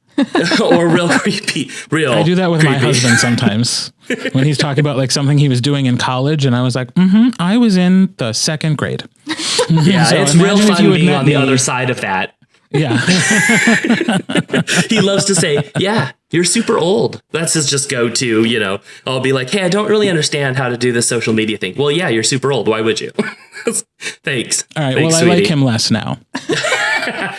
Or real creepy. I do that with my husband sometimes when he's talking about like something he was doing in college. And I was like, I was in the second grade. Yeah, so it's real fun being on the other side of that. Yeah. He loves to say, yeah, you're super old. That's his just go to, I'll be like, hey, I don't really understand how to do this social media thing. Well, yeah, you're super old. Why would you? Thanks. All right. Thanks, I sweetie. like him less now.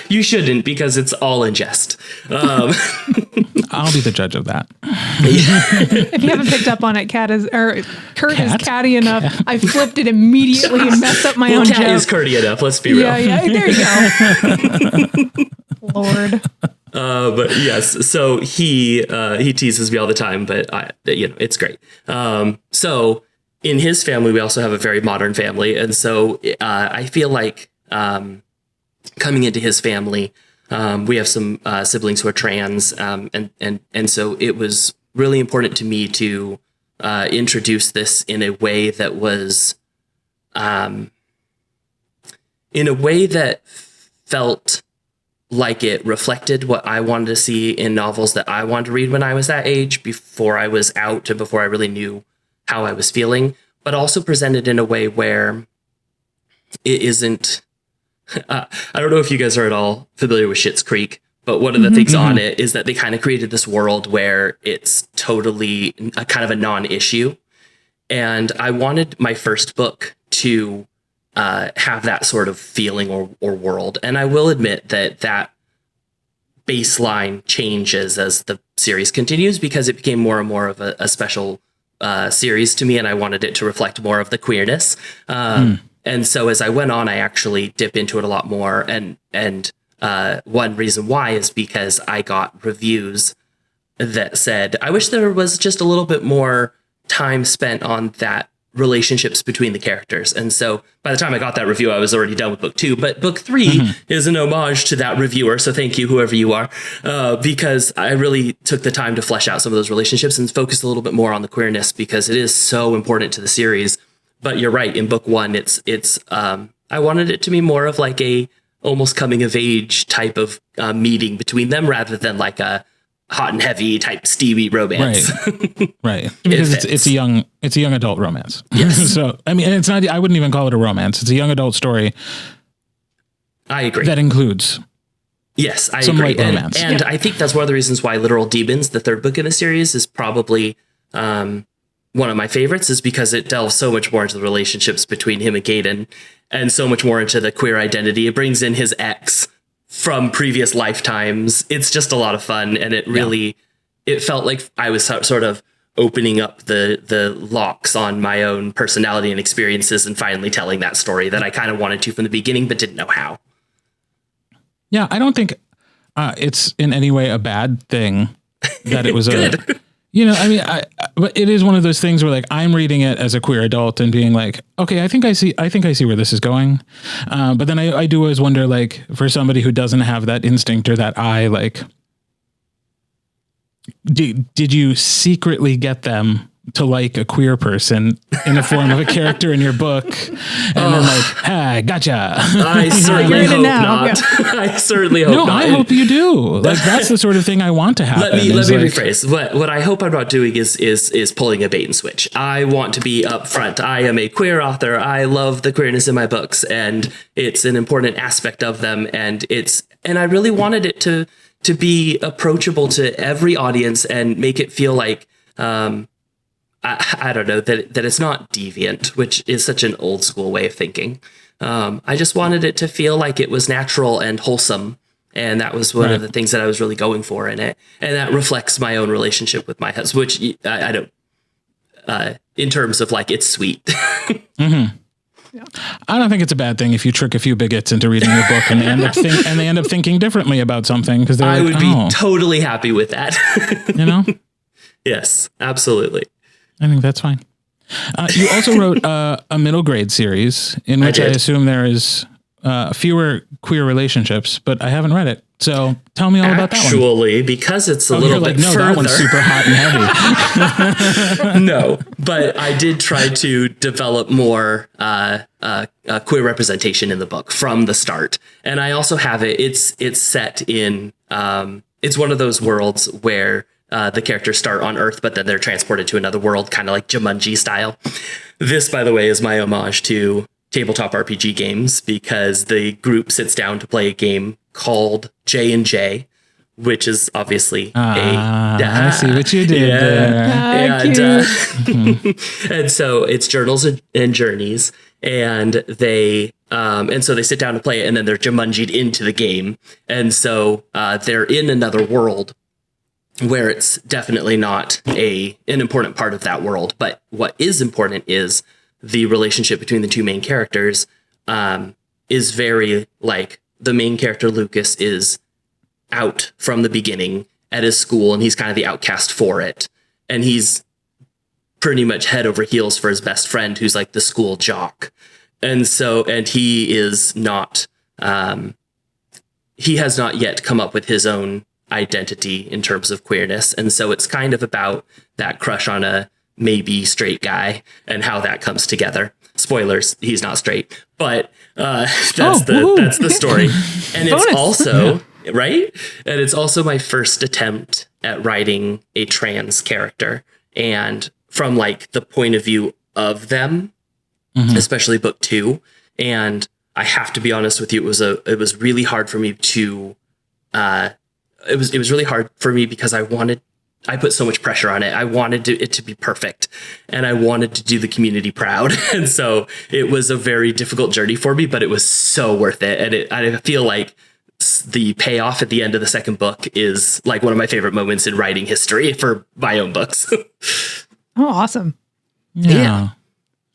You shouldn't, because it's all in jest. I'll be the judge of that. If you haven't picked up on it, Kurt is catty enough. I flipped it immediately and messed up my own joke. Cat is curdy enough. Let's be real. Yeah, there you go. Lord. But yes, so he teases me all the time, but it's great. So in his family, we also have a very modern family, and so I feel like coming into his family, we have some siblings who are trans, and so it was really important to me to introduce this in a way that was, in a way that felt like it reflected what I wanted to see in novels that I wanted to read when I was that age, before I was out and before I really knew how I was feeling, but also presented in a way where it isn't. I don't know if you guys are at all familiar with Schitt's Creek, but one of the things on it is that they kind of created this world where it's totally a kind of a non-issue. And I wanted my first book to have that sort of feeling or world. And I will admit that baseline changes as the series continues, because it became more and more of a special series to me, and I wanted it to reflect more of the queerness. And so as I went on, I actually dip into it a lot more. And one reason why is because I got reviews that said, I wish there was just a little bit more time spent on that relationships between the characters. And so by the time I got that review, I was already done with book 2. But book 3 is an homage to that reviewer. So thank you, whoever you are, because I really took the time to flesh out some of those relationships and focus a little bit more on the queerness, because it is so important to the series. But you're right. In book 1, it's I wanted it to be more of like a almost coming of age type of meeting between them, rather than like a hot and heavy type steamy romance. Right. Because it's a young adult romance. Yes. So, I mean, it's not, I wouldn't even call it a romance. It's a young adult story. I agree. That includes. Yes, I some agree. light romance. And I think that's one of the reasons why Literal Demons, the third book in the series, is probably one of my favorites, is because it delves so much more into the relationships between him and Gaten, and so much more into the queer identity. It brings in his ex from previous lifetimes. It's just a lot of fun. And it really, it felt like I was sort of opening up the locks on my own personality and experiences, and finally telling that story that I kind of wanted to from the beginning, but didn't know how. Yeah, I don't think it's in any way a bad thing that it was Good. I mean, but it is one of those things where like I'm reading it as a queer adult and being like, okay, I think I see where this is going. But then I do always wonder, like, for somebody who doesn't have that instinct or that eye, like, did you secretly get them to like a queer person in the form of a character in your book, and then like, hey, gotcha. I certainly hope not. I certainly hope not. No, I hope you do. Like, that's the sort of thing I want to happen. Let me rephrase. What I hope I'm not doing is pulling a bait and switch. I want to be upfront. I am a queer author. I love the queerness in my books, and it's an important aspect of them. And I really wanted it to be approachable to every audience and make it feel like I don't know, that it's not deviant, which is such an old school way of thinking. I just wanted it to feel like it was natural and wholesome. And that was one of the things that I was really going for in it. And that reflects my own relationship with my husband, which I don't, in terms of like, it's sweet. Mm-hmm. Yeah. I don't think it's a bad thing if you trick a few bigots into reading your book and they end up thinking differently about something, because I would be totally happy with that. You know? Yes, absolutely. I think that's fine. You also wrote a middle grade series in which I assume there is fewer queer relationships, but I haven't read it. So tell me all about that one. Actually, because it's a little bit further. That one's super hot and heavy. No, but I did try to develop more queer representation in the book from the start. And I also have it. It's set in, it's one of those worlds where the characters start on Earth, but then they're transported to another world, kind of like Jumanji style. This, by the way, is my homage to tabletop RPG games, because the group sits down to play a game called J&J, which is obviously I see what you did there. And so it's journals and journeys, and they so they sit down to play it, and then they're Jumanji'd into the game, and so they're in another world where it's definitely not an important part of that world. But what is important is the relationship between the two main characters is very like, the main character, Lucas, is out from the beginning at his school, and he's kind of the outcast for it. And he's pretty much head over heels for his best friend, who's like the school jock. And he is not, he has not yet come up with his own identity in terms of queerness. And so it's kind of about that crush on a maybe straight guy and how that comes together. Spoilers, he's not straight, but that's the story. And it's also right. And it's also my first attempt at writing a trans character, and from like the point of view of them, especially book 2. And I have to be honest with you, it was really hard for me to it was really hard for me because I put so much pressure on it. I wanted it to be perfect, and I wanted to do the community proud. And so it was a very difficult journey for me, but it was so worth it. And I feel like the payoff at the end of the second book is like one of my favorite moments in writing history for my own books. Oh, awesome. Yeah.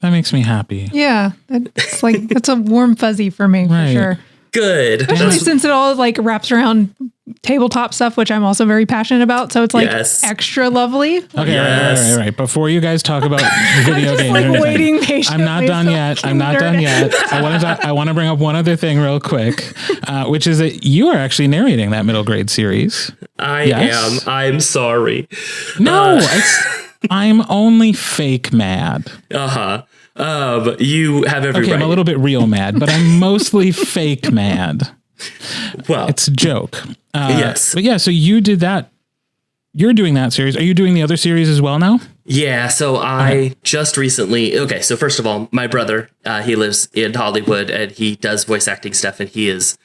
That makes me happy. Yeah. That's a warm fuzzy for me, for sure. Good. Especially since it all like wraps around tabletop stuff, which I'm also very passionate about. So it's like extra lovely. Okay, right. Before you guys talk about video games, like waiting patiently. I'm not done yet. I want to bring up one other thing real quick, which is that you are actually narrating that middle grade series. I am. I'm sorry. No, I'm only fake mad. You have every right. I'm a little bit real mad, but I'm mostly fake mad. Well, it's a joke. Yes. But yeah, so you did that. You're doing that series. Are you doing the other series as well now? Yeah. So I just recently, so first of all, my brother, he lives in Hollywood and he does voice acting stuff, and he is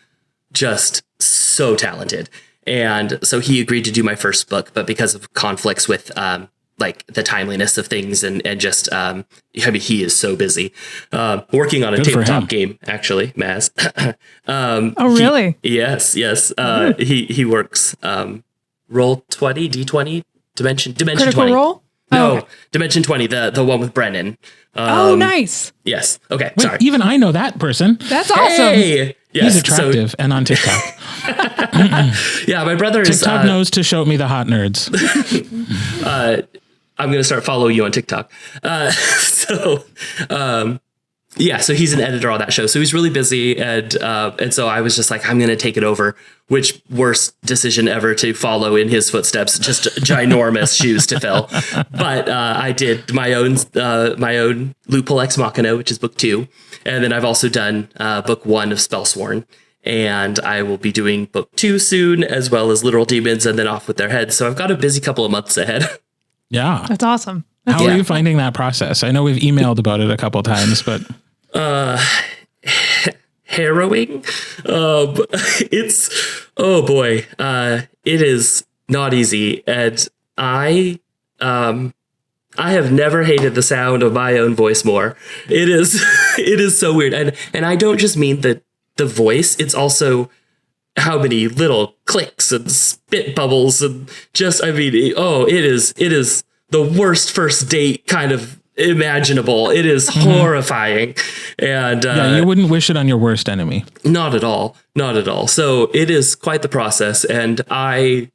just so talented. And so he agreed to do my first book, but because of conflicts with, like the timeliness of things and just, he is so busy, working on a tabletop game, actually, Maz. Oh, really? Yes. He works, Roll 20, D20, Dimension Critical 20. Role? No, Dimension 20, the one with Brennan. Nice. Yes. Okay. Wait, sorry. Even I know that person. That's awesome. Hey! Yes, he's attractive and on TikTok. Yeah, my brother is... TikTok knows to show me the hot nerds. I'm going to start following you on TikTok. So he's an editor on that show. So he's really busy. And so I was just like, I'm going to take it over. Which worst decision ever to follow in his footsteps, just ginormous shoes to fill. But I did my own Loophole Ex Machina, which is book 2. And then I've also done book 1 of Spellsworn. And I will be doing book 2 soon, as well as Literal Demons, and then Off With Their Heads. So I've got a busy couple of months ahead. Yeah. That's awesome. How are you finding that process? I know we've emailed about it a couple of times, but... harrowing. It's, oh boy. It is not easy. And I I have never hated the sound of my own voice more. It is so weird. And I don't just mean the voice, it's also how many little clicks and spit bubbles and just, I mean, it is the worst first date kind of imaginable. It is horrifying. And you wouldn't wish it on your worst enemy. Not at all. Not at all. So it is quite the process, and I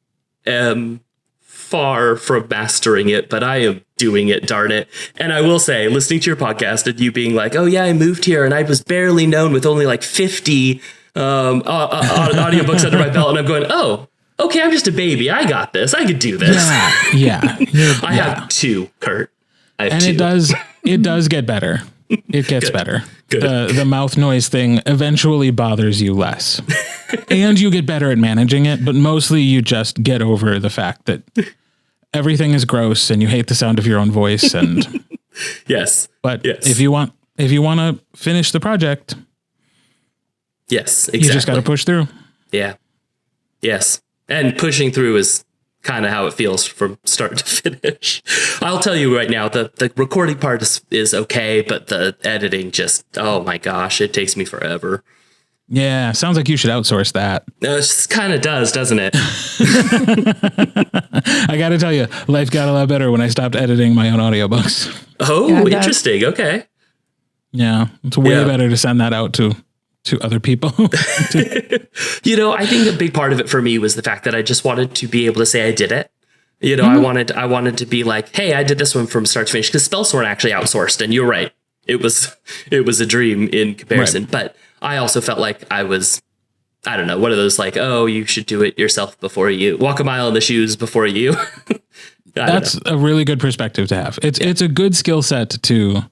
am far from mastering it, but I am doing it, darn it. And I will say, listening to your podcast and you being like, oh yeah, I moved here and I was barely known with only like 50 audiobooks under my belt, and I'm going, oh, okay, I'm just a baby. I got this. I could do this. Yeah. I have 2, Kurt. And 2. it does get better. It gets better. Good. The mouth noise thing eventually bothers you less. And you get better at managing it, but mostly you just get over the fact that everything is gross and you hate the sound of your own voice. And yes. But if you want to finish the project, yes, exactly. You just got to push through. Yeah. Yes. And pushing through is kind of how it feels from start to finish. I'll tell you right now, the recording part is okay, but the editing just, oh my gosh, it takes me forever. Yeah, sounds like you should outsource that. It kind of does, doesn't it? I got to tell you, life got a lot better when I stopped editing my own audiobooks. Oh, yeah, interesting. Okay. Yeah, it's way better to send that out to other people. I think a big part of it for me was the fact that I just wanted to be able to say I did it. I wanted to be like, hey, I did this one from start to finish, because Spellstorm actually outsourced, and you're right. It was a dream in comparison, right. But I also felt like I was, I don't know, one of those like, oh, you should do it yourself before you walk a mile in the shoes before you. That's a really good perspective to have. It's a good skill set to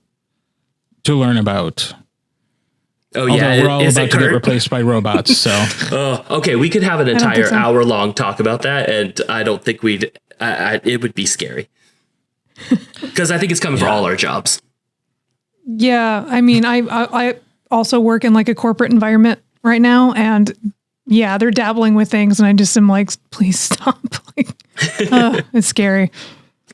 learn about. Oh, yeah. Although we're all about to get replaced by robots. So, okay. We could have an entire hour-long talk about that, and I don't think it would be scary. Because I think it's coming for all our jobs. Yeah. I mean, I also work in like a corporate environment right now, and yeah, they're dabbling with things, and I just am like, please stop. It's scary.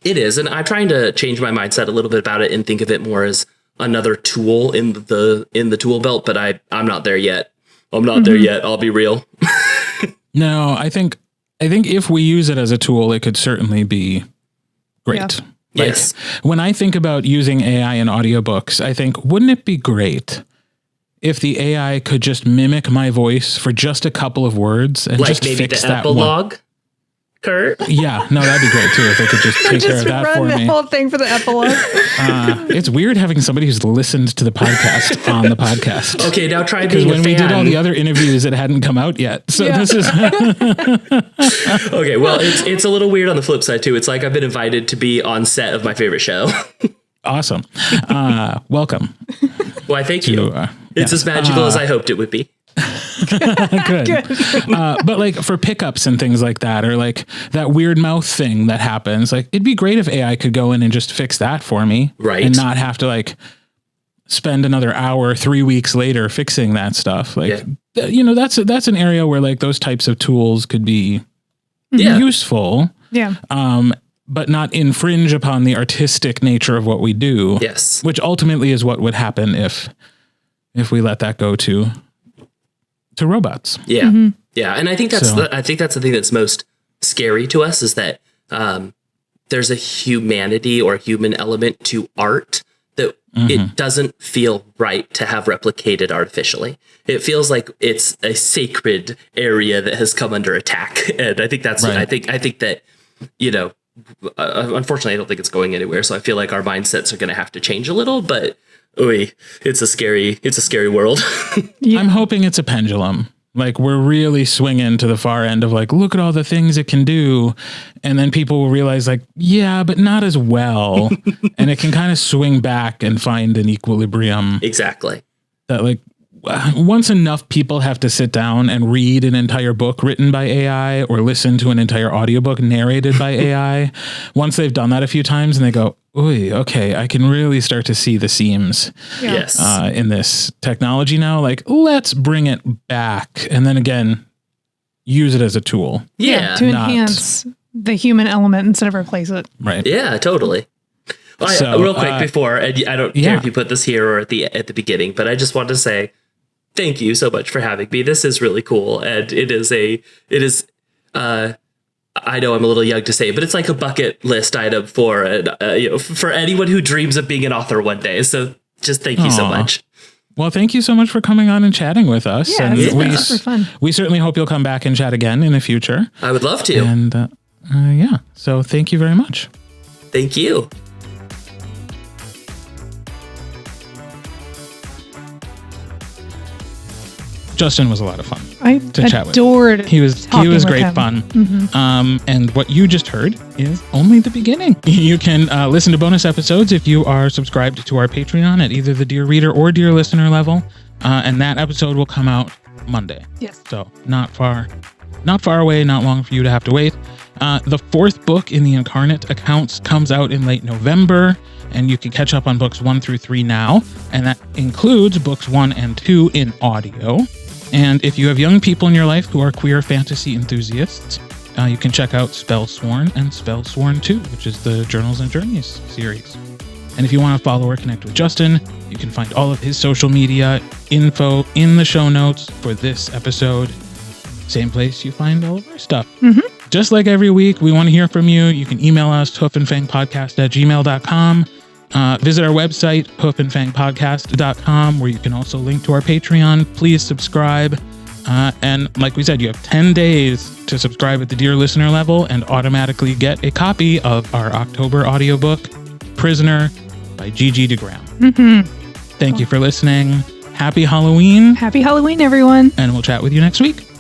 It is. And I'm trying to change my mindset a little bit about it and think of it more as another tool in the tool belt, but I'm not there yet. I'm not there yet. I'll be real. No, I think if we use it as a tool, it could certainly be great. Yeah. Yes. When I think about using AI in audiobooks, I think, wouldn't it be great if the AI could just mimic my voice for just a couple of words and like just maybe fix the that epilogue? Kurt? Yeah, no, that'd be great too if they could just take care of that for me. Run the whole thing for the epilogue. It's weird having somebody who's listened to the podcast on the podcast. Okay, now try because being when we did all the other interviews, it hadn't come out yet. So this is okay. Well, it's a little weird on the flip side too. It's like I've been invited to be on set of my favorite show. Awesome. Welcome. Why, thank you. It's as magical as I hoped it would be. Good. But like for pickups and things like that, or like that weird mouth thing that happens, like it'd be great if AI could go in and just fix that for me, right? And not have to like spend another hour 3 weeks later fixing that stuff. Like, that's an area where like those types of tools could be useful. Yeah. But not infringe upon the artistic nature of what we do. Yes. Which ultimately is what would happen if we let that go to robots. Yeah. Mm-hmm. Yeah. And I think that's the thing that's most scary to us is that there's a humanity or human element to art that it doesn't feel right to have replicated artificially. It feels like it's a sacred area that has come under attack. And I think that's, right. I think that, unfortunately, I don't think it's going anywhere. So I feel like our mindsets are going to have to change a little, but it's a scary world. Yeah. I'm hoping it's a pendulum. Like we're really swinging to the far end of like, look at all the things it can do. And then people will realize like, yeah, but not as well. And it can kind of swing back and find an equilibrium. Exactly. That like once enough people have to sit down and read an entire book written by AI or listen to an entire audiobook narrated by AI, once they've done that a few times and they go, ooh, okay, I can really start to see the seams in this technology now. Like, let's bring it back. And then again, use it as a tool. Yeah. To enhance the human element instead of replace it. Right. Yeah, totally. Real quick before, and I don't care if you put this here or at the beginning, but I just want to say thank you so much for having me. This is really cool, and it is. I know I'm a little young to say, but it's like a bucket list item for for anyone who dreams of being an author one day. So just thank you so much. Well, thank you so much for coming on and chatting with us. Yeah, and super fun. We certainly hope you'll come back and chat again in the future. I would love to. And so thank you very much. Thank you. Justin was a lot of fun. I adored. He was great fun. Mm-hmm. And what you just heard is only the beginning. You can listen to bonus episodes if you are subscribed to our Patreon at either the Dear Reader or Dear Listener level. And that episode will come out Monday. Yes. So not far away, not long for you to have to wait. The fourth book in the Incarnate Accounts comes out in late November, and you can catch up on books 1 through 3 now. And that includes books 1 and 2 in audio. And if you have young people in your life who are queer fantasy enthusiasts, you can check out Spellsworn and Spellsworn 2, which is the Journals and Journeys series. And if you want to follow or connect with Justin, you can find all of his social media info in the show notes for this episode. Same place you find all of our stuff. Mm-hmm. Just like every week, we want to hear from you. You can email us, hoofandfangpodcast@gmail.com. Visit our website, hoofandfangpodcast.com, where you can also link to our Patreon. Please subscribe. And like we said, you have 10 days to subscribe at the Dear Listener level and automatically get a copy of our October audiobook, Prisoner by Gigi DeGram. Mm-hmm. Thank you for listening. Happy Halloween. Happy Halloween, everyone. And we'll chat with you next week.